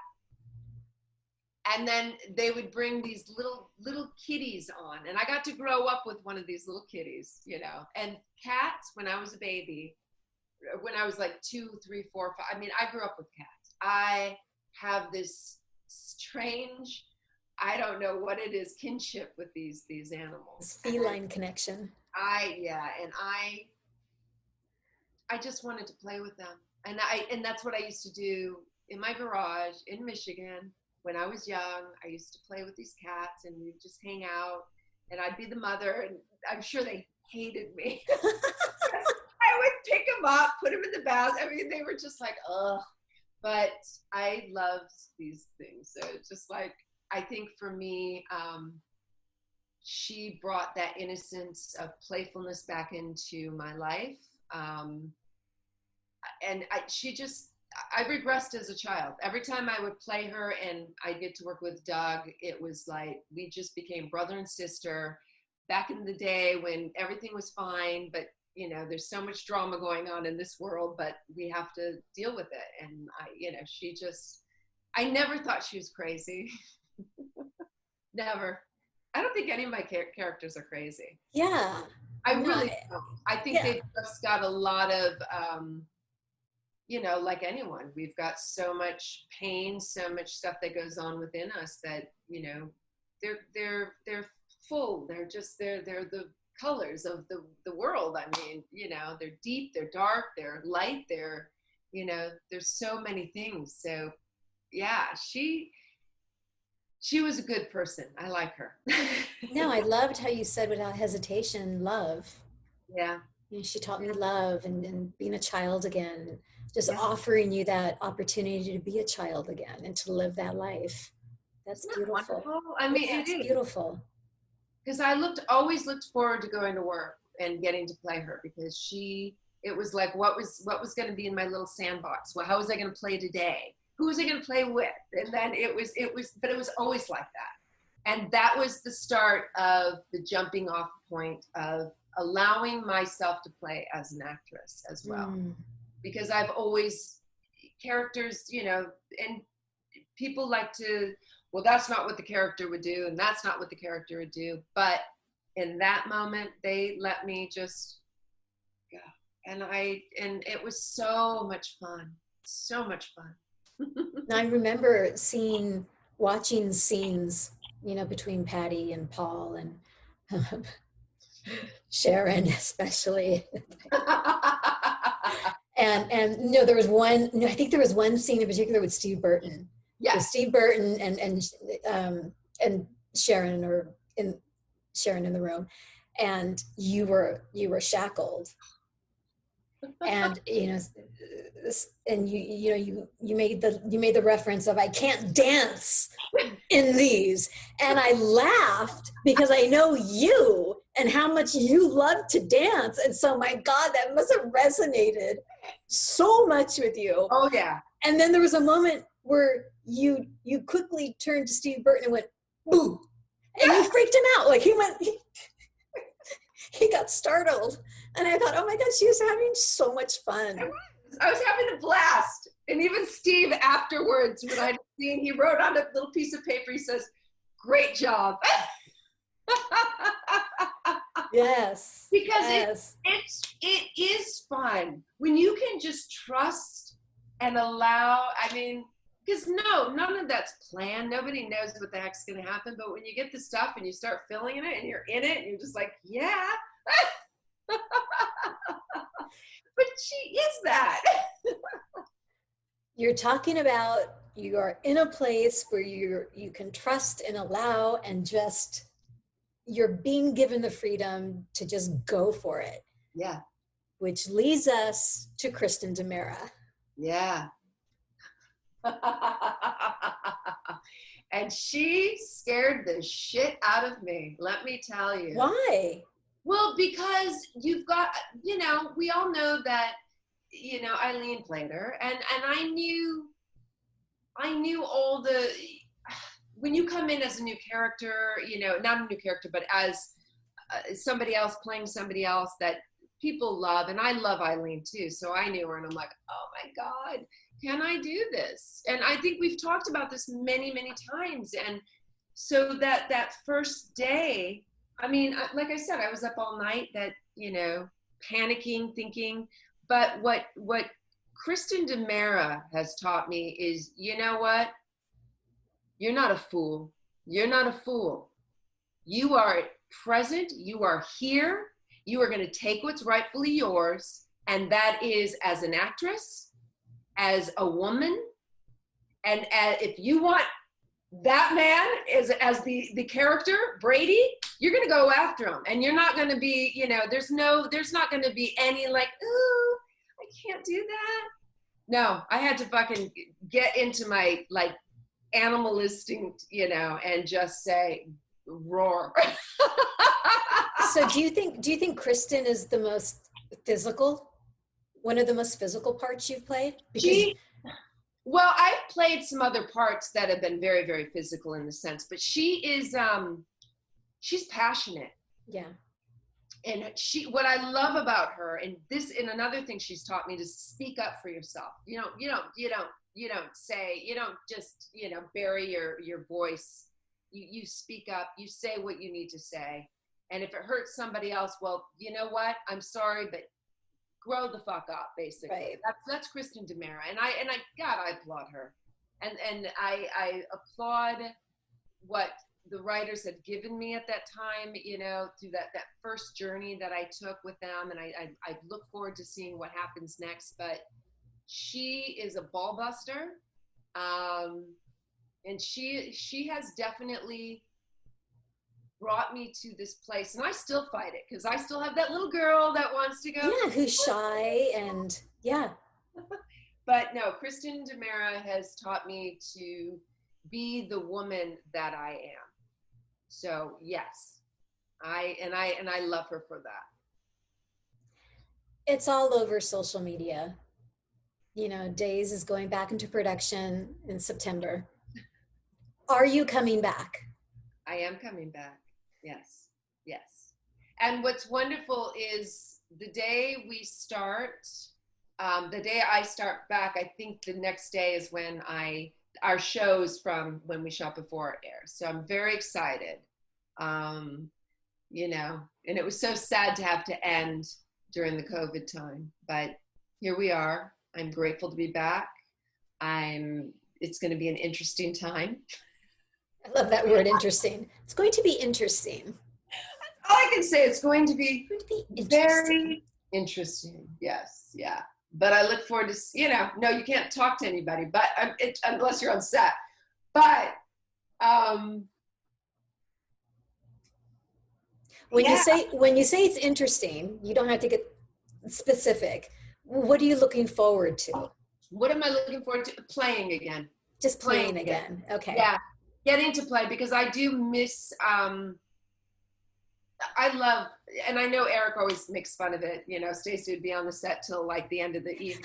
and then they would bring these little kitties on, and I got to grow up with one of these little kitties, and cats, when I was a baby, when I was like 2, 3, 4, 5, I mean, I grew up with cats. I have this strange, I don't know what it is, kinship with these animals. Feline connection. I just wanted to play with them. And that's what I used to do in my garage in Michigan. When I was young, I used to play with these cats, and we'd just hang out, and I'd be the mother, and I'm sure they hated me. I would pick them up, put them in the bath. I mean, they were just like, ugh. But I loved these things. So it's just like, I think for me, she brought that innocence of playfulness back into my life. And I regressed as a child. Every time I would play her and I'd get to work with Doug, it was like we just became brother and sister. Back in the day when everything was fine, but there's so much drama going on in this world, but we have to deal with it. And I never thought she was crazy. Never. I don't think any of my characters are crazy. Yeah. I really don't. I think they've just got a lot of, like anyone, we've got so much pain, so much stuff that goes on within us that, they're full. They're the colors of the world. I mean, they're deep, they're dark, they're light, there's so many things. So yeah, she was a good person. I like her. No, I loved how you said without hesitation, love. Yeah. She taught me love and being a child again, just offering you that opportunity to be a child again and to live that life. That's beautiful. Wonderful? I mean, it's beautiful. Because I always looked forward to going to work and getting to play her, because it was like, what was going to be in my little sandbox? Well, how was I going to play today? Who was I going to play with? And then but it was always like that. And that was the start of the jumping off point of allowing myself to play as an actress as well. Because I've always, characters, and people like to, well, that's not what the character would do, and that's not what the character would do. But in that moment, they let me just go. And it was so much fun. So much fun. I remember watching scenes, between Patty and Paul and Sharon especially. And there was one, no, I think there was one scene in particular with Steve Burton. Yes. With Steve Burton and Sharon Sharon in the room, and you were shackled. And and you made the reference of, I can't dance in these, and I laughed because I know you and how much you love to dance, and so my God, that must have resonated so much with you. Oh yeah. And then there was a moment where you quickly turned to Steve Burton and went, boo, and you freaked him out. Like he got startled. And I thought, oh my God, she was having so much fun. I was having a blast. And even Steve afterwards, when I'd seen, he wrote on a little piece of paper, he says, great job. Yes. Because yes. it is fun. When you can just trust and allow, because none of that's planned. Nobody knows what the heck's going to happen. But when you get the stuff and you start feeling it and you're in it and you're just like, yeah. But she is that. You're talking about, you are in a place where you can trust and allow, and just, you're being given the freedom to just go for it. Yeah. Which leads us to Kristin Dimera. Yeah. And she scared the shit out of me, let me tell you. Why? Well, because you've got, we all know that, Eileen played her, and I knew all the, when you come in as a new character, not a new character, but as somebody else playing somebody else that people love, and I love Eileen too, so I knew her, and I'm like, oh my God, can I do this? And I think we've talked about this many, many times, and so that first day, like I said, I was up all night, panicking, thinking. But what Kristin Dimera has taught me is, you know what? You're not a fool. You're not a fool. You are present. You are here. You are going to take what's rightfully yours. And that is as an actress, as a woman, and if you want that man as the character, Brady, you're going to go after him. And you're not going to be, there's not going to be any like, ooh, I can't do that. No, I had to fucking get into my like animal instinct, and just say, roar. So do you think Kristin is the most physical, one of the most physical parts you've played? Well, I've played some other parts that have been very, very physical in the sense, but she is, she's passionate. Yeah. And what I love about her, and another thing she's taught me, to speak up for yourself. You don't just, bury your voice. You speak up, you say what you need to say. And if it hurts somebody else, well, you know what? I'm sorry, but grow the fuck up, basically. Right. That's Kristin Dimera, and I applaud her, and I applaud what the writers had given me at that time, through that first journey that I took with them, and I look forward to seeing what happens next. But she is a ball buster, and she has definitely brought me to this place, and I still fight it because I still have that little girl that wants to go. Yeah, who's shy, and yeah. But no, Kristin Dimera has taught me to be the woman that I am. So yes, I love her for that. It's all over social media. Days is going back into production in September. Are you coming back? I am coming back. Yes. And what's wonderful is the day we start, the day I start back, I think the next day is when our shows from when we shot before it airs. So I'm very excited. you know, and it was so sad to have to end during the COVID time, but here we are. I'm grateful to be back. It's going to be an interesting time. I love that word, interesting. It's going to be interesting. All I can say, it's going to be Interesting. very interesting. Yes, yeah. But I look forward to, you know, no, you can't talk to anybody, but unless you're on set. But when yeah. you say it's interesting, you don't have to get specific. What are you looking forward to? What am I looking forward to? Playing again. Just playing again. Okay. Yeah, getting to play, because I do miss. I love, and I know Eric always makes fun of it. You know, Stacy would be on the set till like the end of the evening.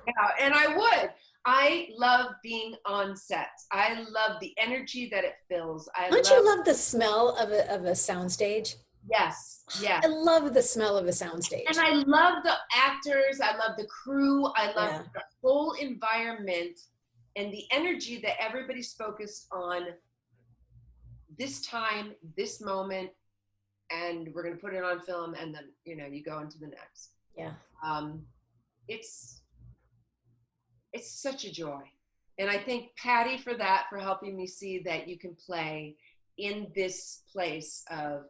Yeah, and I would. I love being on set. I love the energy that it fills. Don't you love the smell of a soundstage? Yes, yeah. I love the smell of a soundstage. And I love the actors. I love the crew. I love the whole environment and the energy that everybody's focused on this time, this moment, and we're going to put it on film, and then, you know, you go into the next. Yeah. It's such a joy. And I thank Patty for helping me see that you can play in this place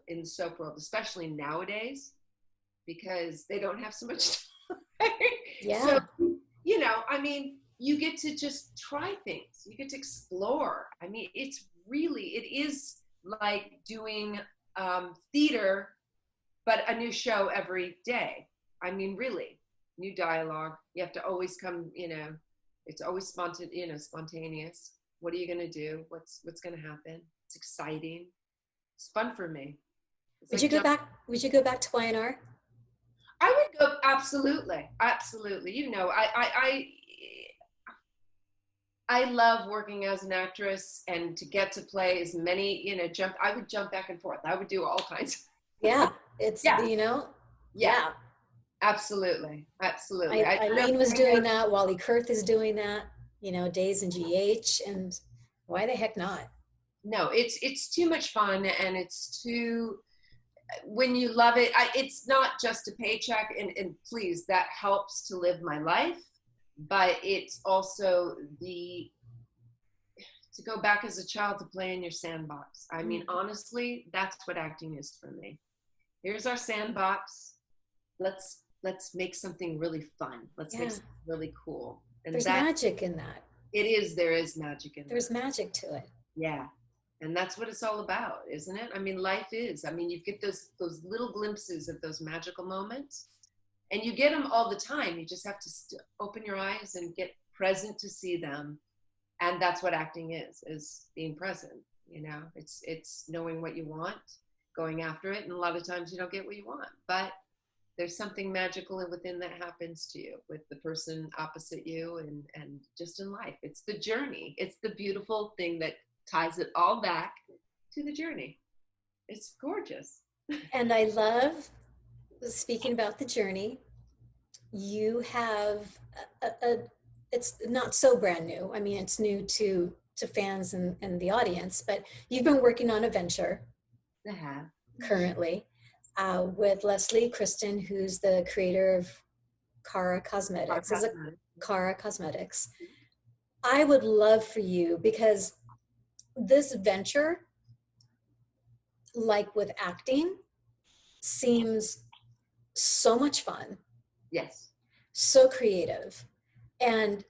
in the soap world, especially nowadays, because they don't have so much time. Yeah. So, you know, I mean, you get to just try things. You get to explore. I mean, it is like doing theater, but a new show every day. I mean, really, new dialogue. You have to always come, you know, it's always spontaneous. What are you going to do? What's going to happen? It's exciting. It's fun for me. Would you go back to Y&R? I would go, absolutely. You know, I love working as an actress, and to get to play as many, you know, I would jump back and forth. I would do all kinds. Yeah. You know. Yeah. Absolutely. Eileen was doing that. Wally Kurth is doing that, you know, days in GH, and why the heck not? No, it's too much fun, and it's too, when you love it, it's not just a paycheck, and please, that helps to live my life, but it's also to go back as a child to play in your sandbox. I mean, honestly, that's what acting is for me. Here's our sandbox. Let's make something really fun. Let's make something really cool. And there's magic in that. There is magic in that. There's magic to it. Yeah. And that's what it's all about, isn't it? I mean, life is. I mean, you get those little glimpses of those magical moments, and you get them all the time. You just have to open your eyes and get present to see them. And that's what acting is being present. You know, it's knowing what you want, going after it. And a lot of times you don't get what you want, but there's something magical within that happens to you with the person opposite you, and just in life. It's the journey. It's the beautiful thing that ties it all back to the journey. It's gorgeous. And I love, speaking about the journey, you have it's not so brand new. I mean, it's new to fans and the audience, but you've been working on a venture currently with Leslie Kristin, who's the creator of Cara Cosmetics. Cara Cosmetics. I would love for you, because this venture, like with acting, seems so much fun. Yes. So creative, and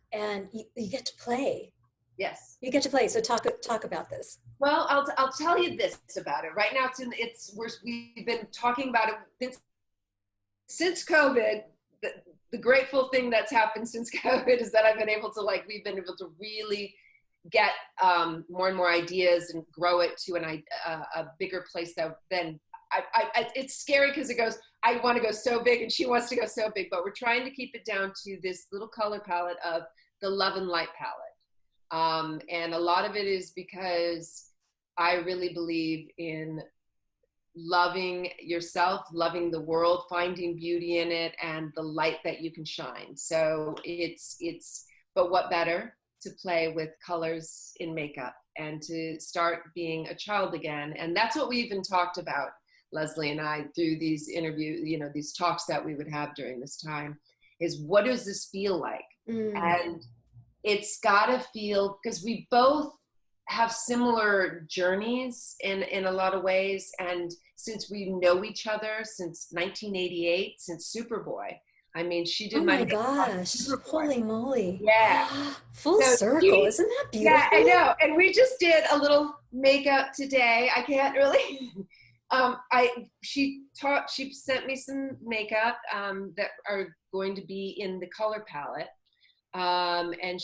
you get to play. Yes. You get to play. So talk about this. Well, I'll tell you this about it. Right now, we've been talking about it since COVID. The grateful thing that's happened since COVID is that we've been able to really get more and more ideas and grow it to a bigger place than it's scary, because it goes, I want to go so big and she wants to go so big, but we're trying to keep it down to this little color palette of the Love and Light palette. And a lot of it is because I really believe in loving yourself, loving the world, finding beauty in it, and the light that you can shine. So but what better to play with colors in makeup and to start being a child again. And that's what we even talked about Leslie and I, through these interviews, these talks that we would have during this time, is what does this feel like? And it's got to feel, because we both have similar journeys in a lot of ways. And since we know each other since 1988, since Superboy, I mean, she did Oh my my makeup on gosh. Superboy. Holy moly. Yeah. Full So circle. Isn't that yeah, beautiful? I know. And we just did a little makeup today. I can't really. She sent me some makeup that are going to be in the color palette. And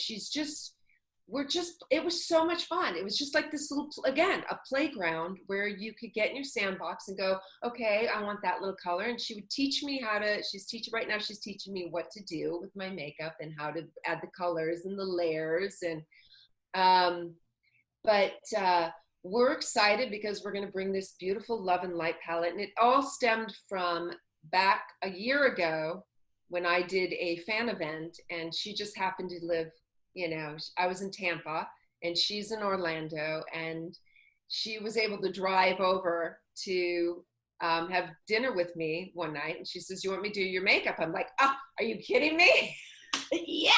it was so much fun. It was just like this little, again, a playground where you could get in your sandbox and go, okay, I want that little color. And she would teach me she's teaching me what to do with my makeup and how to add the colors and the layers. And, we're excited because we're going to bring this beautiful Love and Light palette. And it all stemmed from back a year ago when I did a fan event, and she just happened to live, I was in Tampa and she's in Orlando, and she was able to drive over to have dinner with me one night. And she says, "You want me to do your makeup?" I'm like, "Oh, are you kidding me?" Yeah.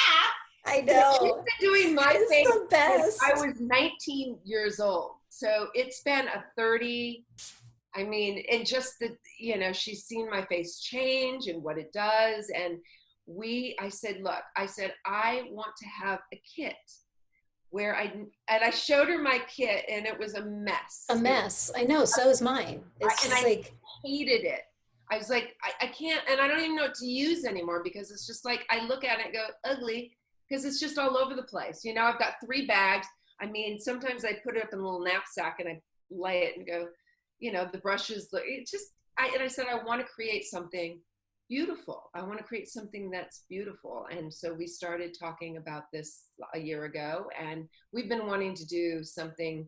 I So she's know. been doing my It's face the best. since I was 19 years old. So it's been and just she's seen my face change and what it does. And I said, I want to have a kit where I showed her my kit, and it was a mess. A mess. I know. So is mine. It's just I hated it. I was like, I can't, and I don't even know what to use anymore, because it's just like, I look at it and go, ugly, because it's just all over the place. I've got 3 bags. I mean, sometimes I put it up in a little knapsack and I lay it and go, the brushes, I said, I want to create something beautiful. I want to create something that's beautiful. And so we started talking about this a year ago, and we've been wanting to do something,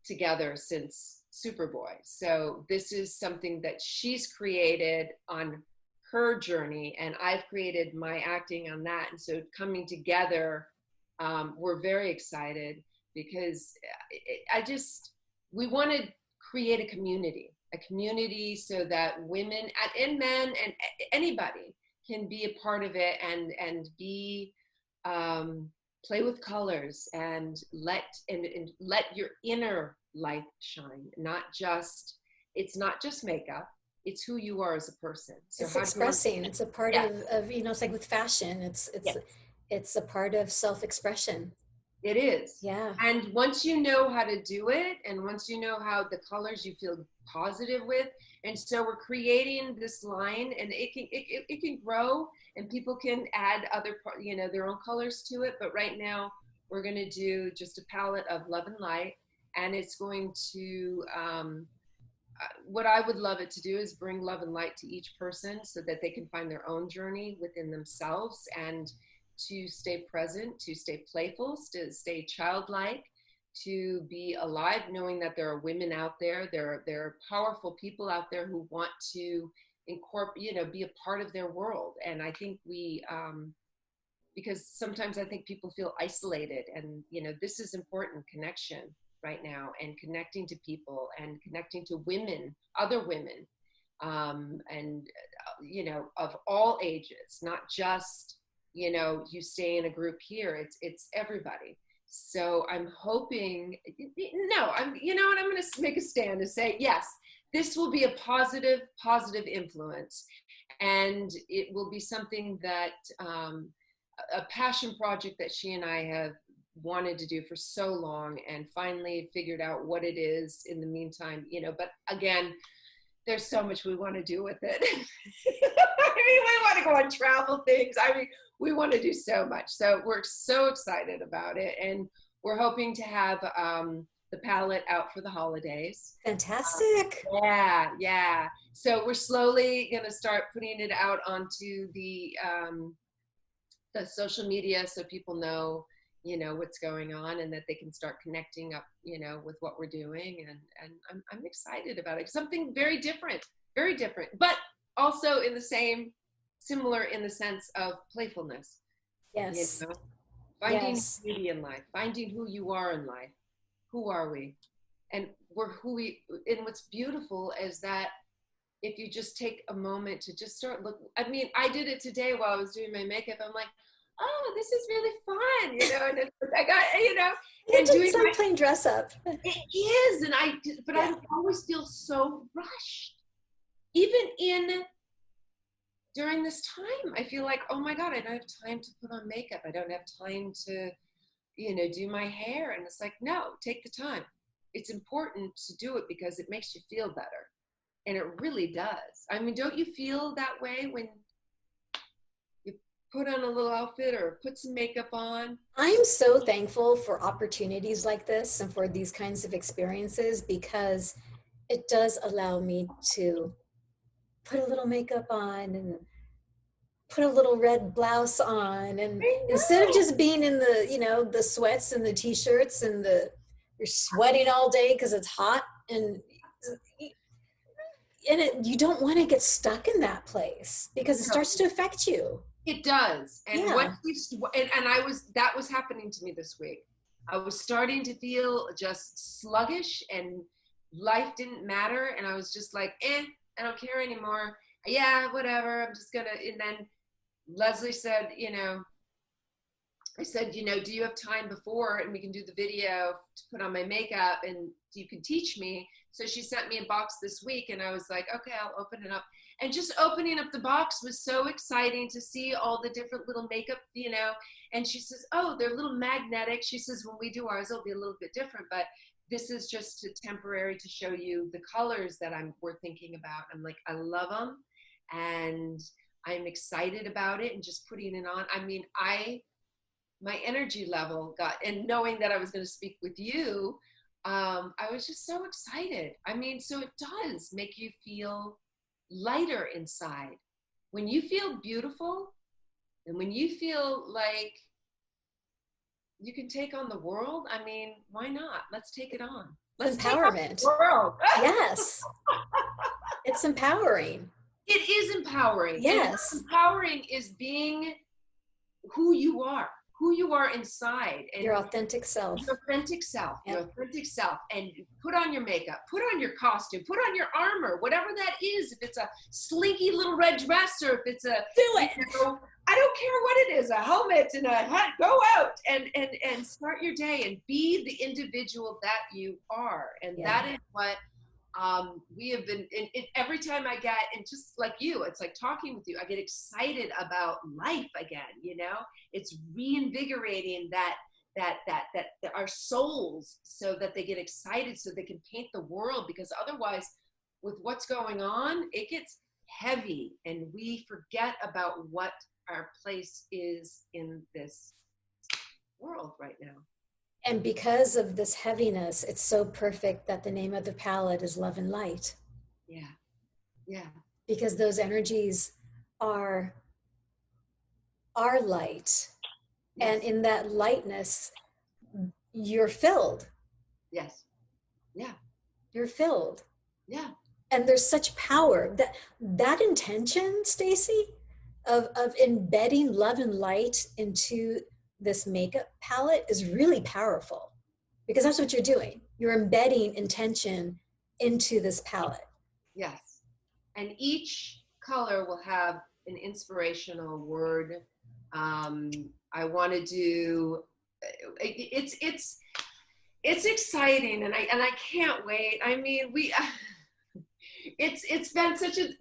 together since Superboy. So this is something that she's created on her journey, and I've created my acting on that. And so coming together, we're very excited, because we want to create a community so that women and men and anybody can be a part of it, and be play with colors, and let your inner light shine. It's not just makeup. It's who you are as a person. So it's expressing. It's a part of it's like with fashion. It's a part of self-expression. It is. Yeah. And once you know how to do it, and once you know how the colors you feel positive with, and so we're creating this line, and it can grow, and people can add their own colors to it. But right now we're going to do just a palette of Love and Light, and it's going to what I would love it to do is bring love and light to each person, so that they can find their own journey within themselves, and to stay present, to stay playful, to stay childlike, to be alive, knowing that there are women out there, there are powerful people out there who want to be a part of their world. And I think because sometimes I think people feel isolated, and this is important, connection right now, and connecting to people, and connecting to women, other women, and of all ages, not just you stay in a group here. It's everybody. So I'm hoping, I'm going to make a stand and say, yes, this will be a positive influence, and it will be something that a passion project that she and I have wanted to do for so long, and finally figured out what it is in the meantime, but again, there's so much we want to do with it. We want to go on travel things. We want to do so much. So we're so excited about it, and we're hoping to have the palette out for the holidays. Fantastic. Yeah. So we're slowly going to start putting it out onto the social media, so people know what's going on, and that they can start connecting up with what we're doing. And I'm excited about it. Something very different, but also similar in the sense of playfulness. Yes. Finding beauty in life, finding who you are in life. Who are we? and we're who we, and what's beautiful is that if you just take a moment to just start look, I mean, I did it today while I was doing my makeup. I'm like, oh, this is really fun, you know, and I got, you know, and It's doing just like plain dress up. it is, and but I always feel so rushed. Even during this time, I feel like, oh my God, I don't have time to put on makeup. I don't have time to, you know, do my hair. And it's like, no, take the time. It's important to do it because it makes you feel better. And it really does. I mean, don't you feel that way when you put on a little outfit or put some makeup on? I'm so thankful for opportunities like this and for these kinds of experiences, because it does allow me to put a little makeup on and put a little red blouse on, and instead of just being in the, you know, the sweats and the t-shirts and you're sweating all day because it's hot, and you don't want to get stuck in that place because it starts to affect you. It does. And Yeah. that was happening to me this week. I was starting to feel just sluggish and life didn't matter. And I was just like, I don't care anymore. Yeah, whatever. I'm just gonna, and then Leslie said, you know, I said, you know, do you have time before and we can do the video to put on my makeup and you can teach me? So she sent me a box this week and I was like, okay, I'll open it up. And just opening up the box was so exciting to see all the different little makeup, you know, and she says, oh, they're little magnetic. She says, when we do ours, it'll be a little bit different, but this is just temporary to show you the colors that we're thinking about. I'm like, I love them and I'm excited about it and just putting it on. I mean, my energy level got, and knowing that I was going to speak with you, I was just so excited. I mean, so it does make you feel lighter inside. When you feel beautiful and when you feel like you can take on the world, I mean, why not? Let's take it on. Let's Empowerment. Take on the world. Yes. It's empowering. It is empowering. Yes. And empowering is being who you are inside, and Your authentic self. Your authentic self. Yep. Your authentic self. And put on your makeup, put on your costume, put on your armor, whatever that is. If it's a slinky little red dress or if it's a do it. You know, I don't care what it is, a helmet and a hat, go out and start your day and be the individual that you are. And that is what we have been, and every time I get, and just like you, it's like talking with you, I get excited about life again, you know, it's reinvigorating that our souls so that they get excited so they can paint the world, because otherwise with what's going on, it gets heavy and we forget about what our place is in this world right now. And because of this heaviness, it's so perfect that the name of the palette is Love and Light. Yeah. Yeah. Because those energies are light. Yes. And in that lightness, you're filled. Yes. Yeah. You're filled. Yeah. And there's such power. That intention, Stacy, of embedding love and light into this makeup palette is really powerful, because that's what you're doing. You're embedding intention into this palette. Yes. And each color will have an inspirational word. I want to do, it's exciting, and I can't wait. I mean, it's been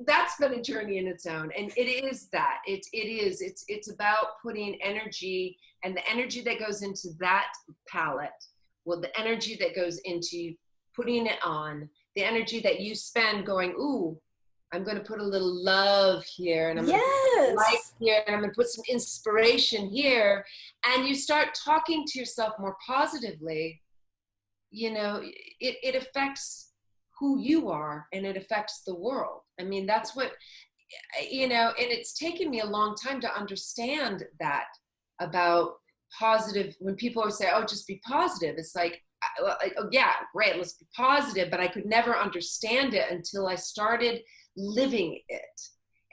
that's been a journey in its own, and it is that it's about putting energy, and the energy that goes into that palette, well, the energy that goes into putting it on, the energy that you spend going, ooh, I'm going to put a little love here, and I'm going to put light here, and I'm going to put some inspiration here, and you start talking to yourself more positively, you know, it affects who you are, and it affects the world. I mean, that's what, you know, and it's taken me a long time to understand that about positive. When people always say, oh, just be positive, it's like, oh, yeah, great, let's be positive, but I could never understand it until I started living it.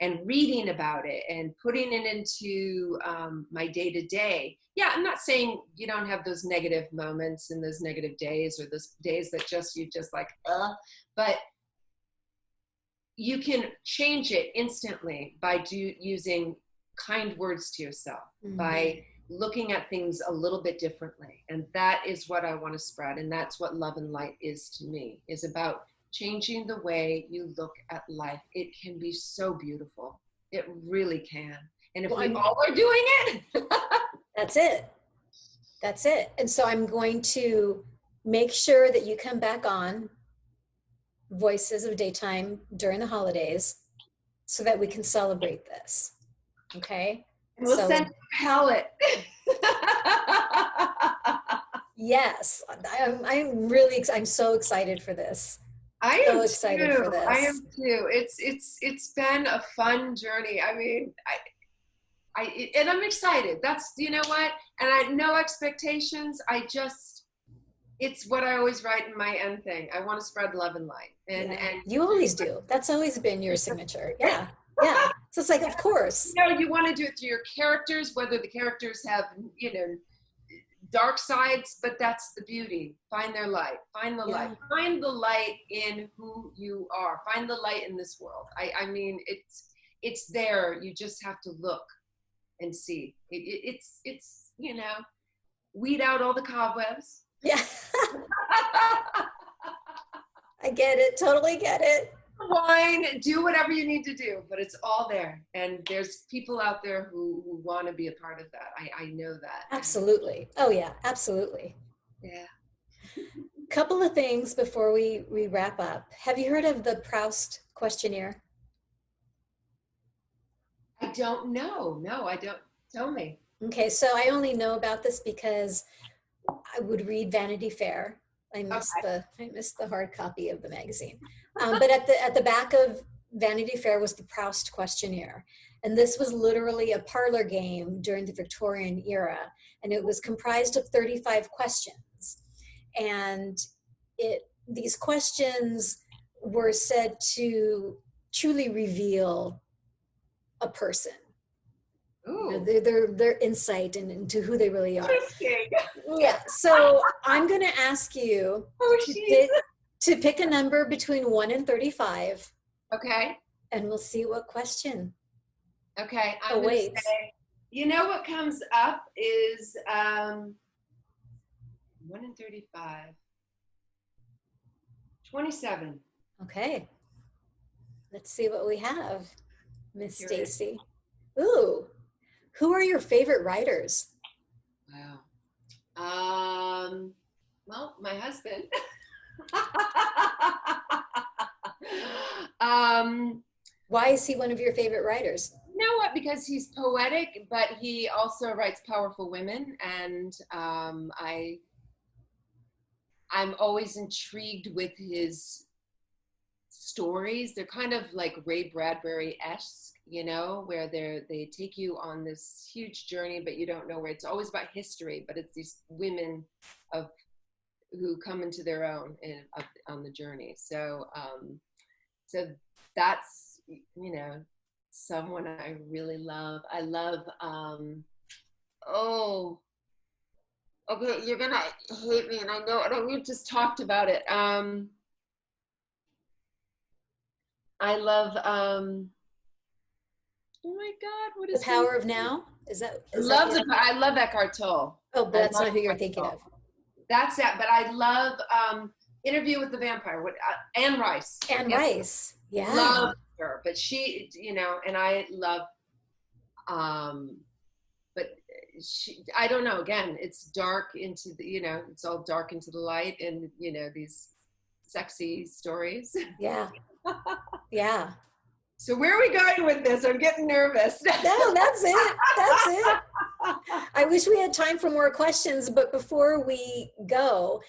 and reading about it and putting it into my day-to-day. Yeah, I'm not saying you don't have those negative moments and those negative days or those days that you just like, but you can change it instantly by using kind words to yourself, by looking at things a little bit differently. And that is what I want to spread. And that's what Love and Light is to me, is about changing the way you look at life. It can be so beautiful. It really can. And if we all are doing it, that's it. That's it. And so I'm going to make sure that you come back on Voices of Daytime during the holidays so that we can celebrate this. Okay? And we'll send you a palette. Yes. I'm so excited for this. I am excited for this. I am too. It's been a fun journey. I mean, and I'm excited. That's, you know what? And I no expectations. It's what I always write in my end thing. I want to spread love and light. And you always do. That's always been your signature. Yeah. Yeah. So it's like, of course. You know, you want to do it through your characters, whether the characters have, you know, dark sides, but that's the beauty. Find their light. Find the light. Find the light in who you are. Find the light in this world. I mean, it's there. You just have to look and see. It's you know, weed out all the cobwebs. Yeah. I get it. Totally get it. Wine, do whatever you need to do, but it's all there. And there's people out there who want to be a part of that. I know that. Absolutely. Oh yeah, absolutely. Yeah. Couple of things before we wrap up. Have you heard of the Proust questionnaire? I don't know. No, I don't. Tell me. Okay, so I only know about this because I would read Vanity Fair. I missed the hard copy of the magazine. But at the back of Vanity Fair was the Proust questionnaire. And this was literally a parlor game during the Victorian era. And it was comprised of 35 questions. And these questions were said to truly reveal a person. You know, their insight into who they really are. Yeah. So I'm going to ask you to pick a number between 1 and 35. Okay. And we'll see what question. Okay. I'm going to say, you know what comes up is 1 and 35. 27. Okay. Let's see what we have, Miss Stacy. Ooh. Who are your favorite writers? Wow. Well, my husband. Why is he one of your favorite writers? You know what? Because he's poetic, but he also writes powerful women, and I'm always intrigued with his stories. They're kind of like Ray Bradbury-esque, you know, where they take you on this huge journey, but you don't know where. It's always about history, but it's these women who come into their own on the journey. So that's, you know, someone I really love. I love, okay, you're gonna hate me, and I know, and we just talked about it. I love, oh my God, what is The Power of Now? I love Eckhart Tolle. Oh, but that's not who you're thinking of. That's that, but I love Interview with the Vampire, Anne Rice. Anne Rice, yeah. Love her, but she, you know, and I love, but she, I don't know, again, it's dark into the, you know, it's all dark into the light, and, you know, these sexy stories. Yeah. Yeah. So where are we going with this? I'm getting nervous. No, that's it. That's it. I wish we had time for more questions, but before we go,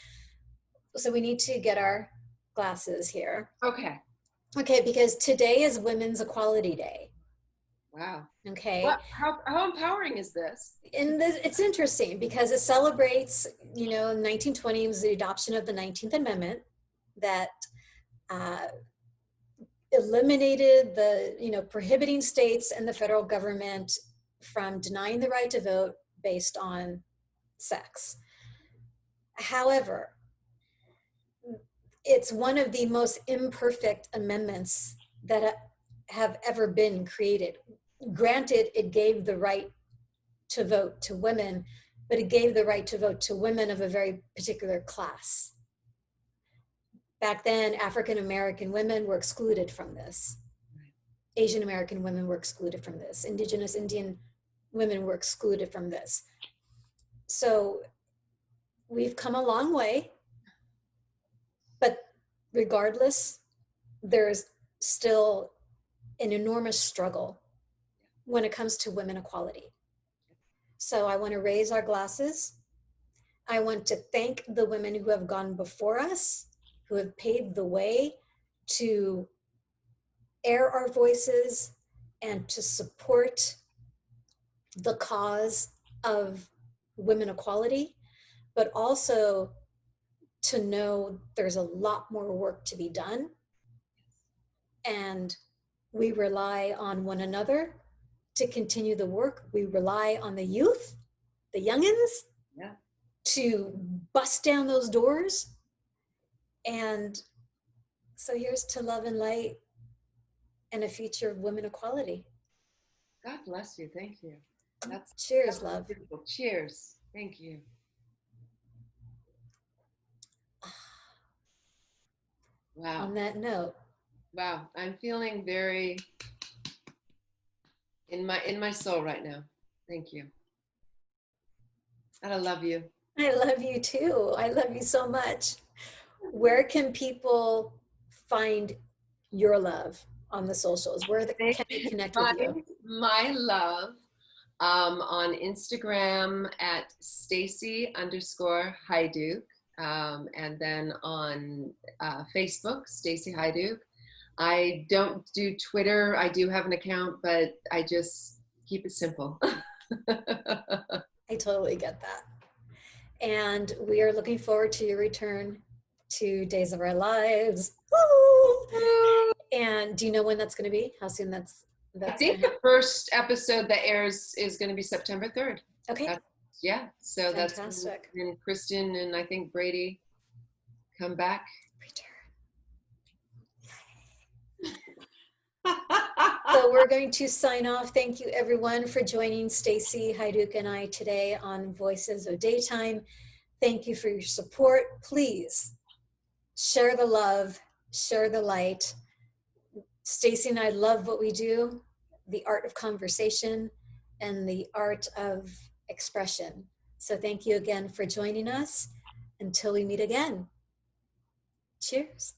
so we need to get our glasses here. Okay. Okay, because today is Women's Equality Day. Wow. Okay. How empowering is this? And it's interesting because it celebrates, you know, 1920 was the adoption of the 19th Amendment that eliminated the, prohibiting states and the federal government from denying the right to vote based on sex. However, it's one of the most imperfect amendments that have ever been created. Granted, it gave the right to vote to women, but it gave the right to vote to women of a very particular class. Back then, African American women were excluded from this. Asian American women were excluded from this. Indigenous Indian women were excluded from this. So we've come a long way, but regardless, there's still an enormous struggle when it comes to women equality. So I want to raise our glasses. I want to thank the women who have gone before us, who have paved the way to air our voices and to support the cause of women equality, but also to know there's a lot more work to be done. And we rely on one another to continue the work. We rely on the youth, the youngins, yeah, to bust down those doors. And so here's to love and light and a future of women equality. God bless you. Thank you. Cheers, love. Beautiful. Cheers. Thank you. Wow. On that note. Wow. I'm feeling very in my soul right now. Thank you. And I love you. I love you too. I love you so much. Where can people find your love on the socials? Where can they connect with you? My love on Instagram at Stacy_Haiduk, and then on Facebook, Stacy Haiduk. I don't do Twitter. I do have an account, but I just keep it simple. I totally get that. And we are looking forward to your return to Days of Our Lives. Woo! And do you know when that's going to be? How soon that's I think the first episode that airs is going to be September 3rd. Okay. Yeah. So fantastic. That's when Kristin and I think Brady come back. So we're going to sign off. Thank you everyone for joining Stacy Haiduk and I today on Voices of Daytime. Thank you for your support. Please share the love, share the light. Stacy and I love what we do, the art of conversation and the art of expression. So thank you again for joining us. Until we meet again. Cheers.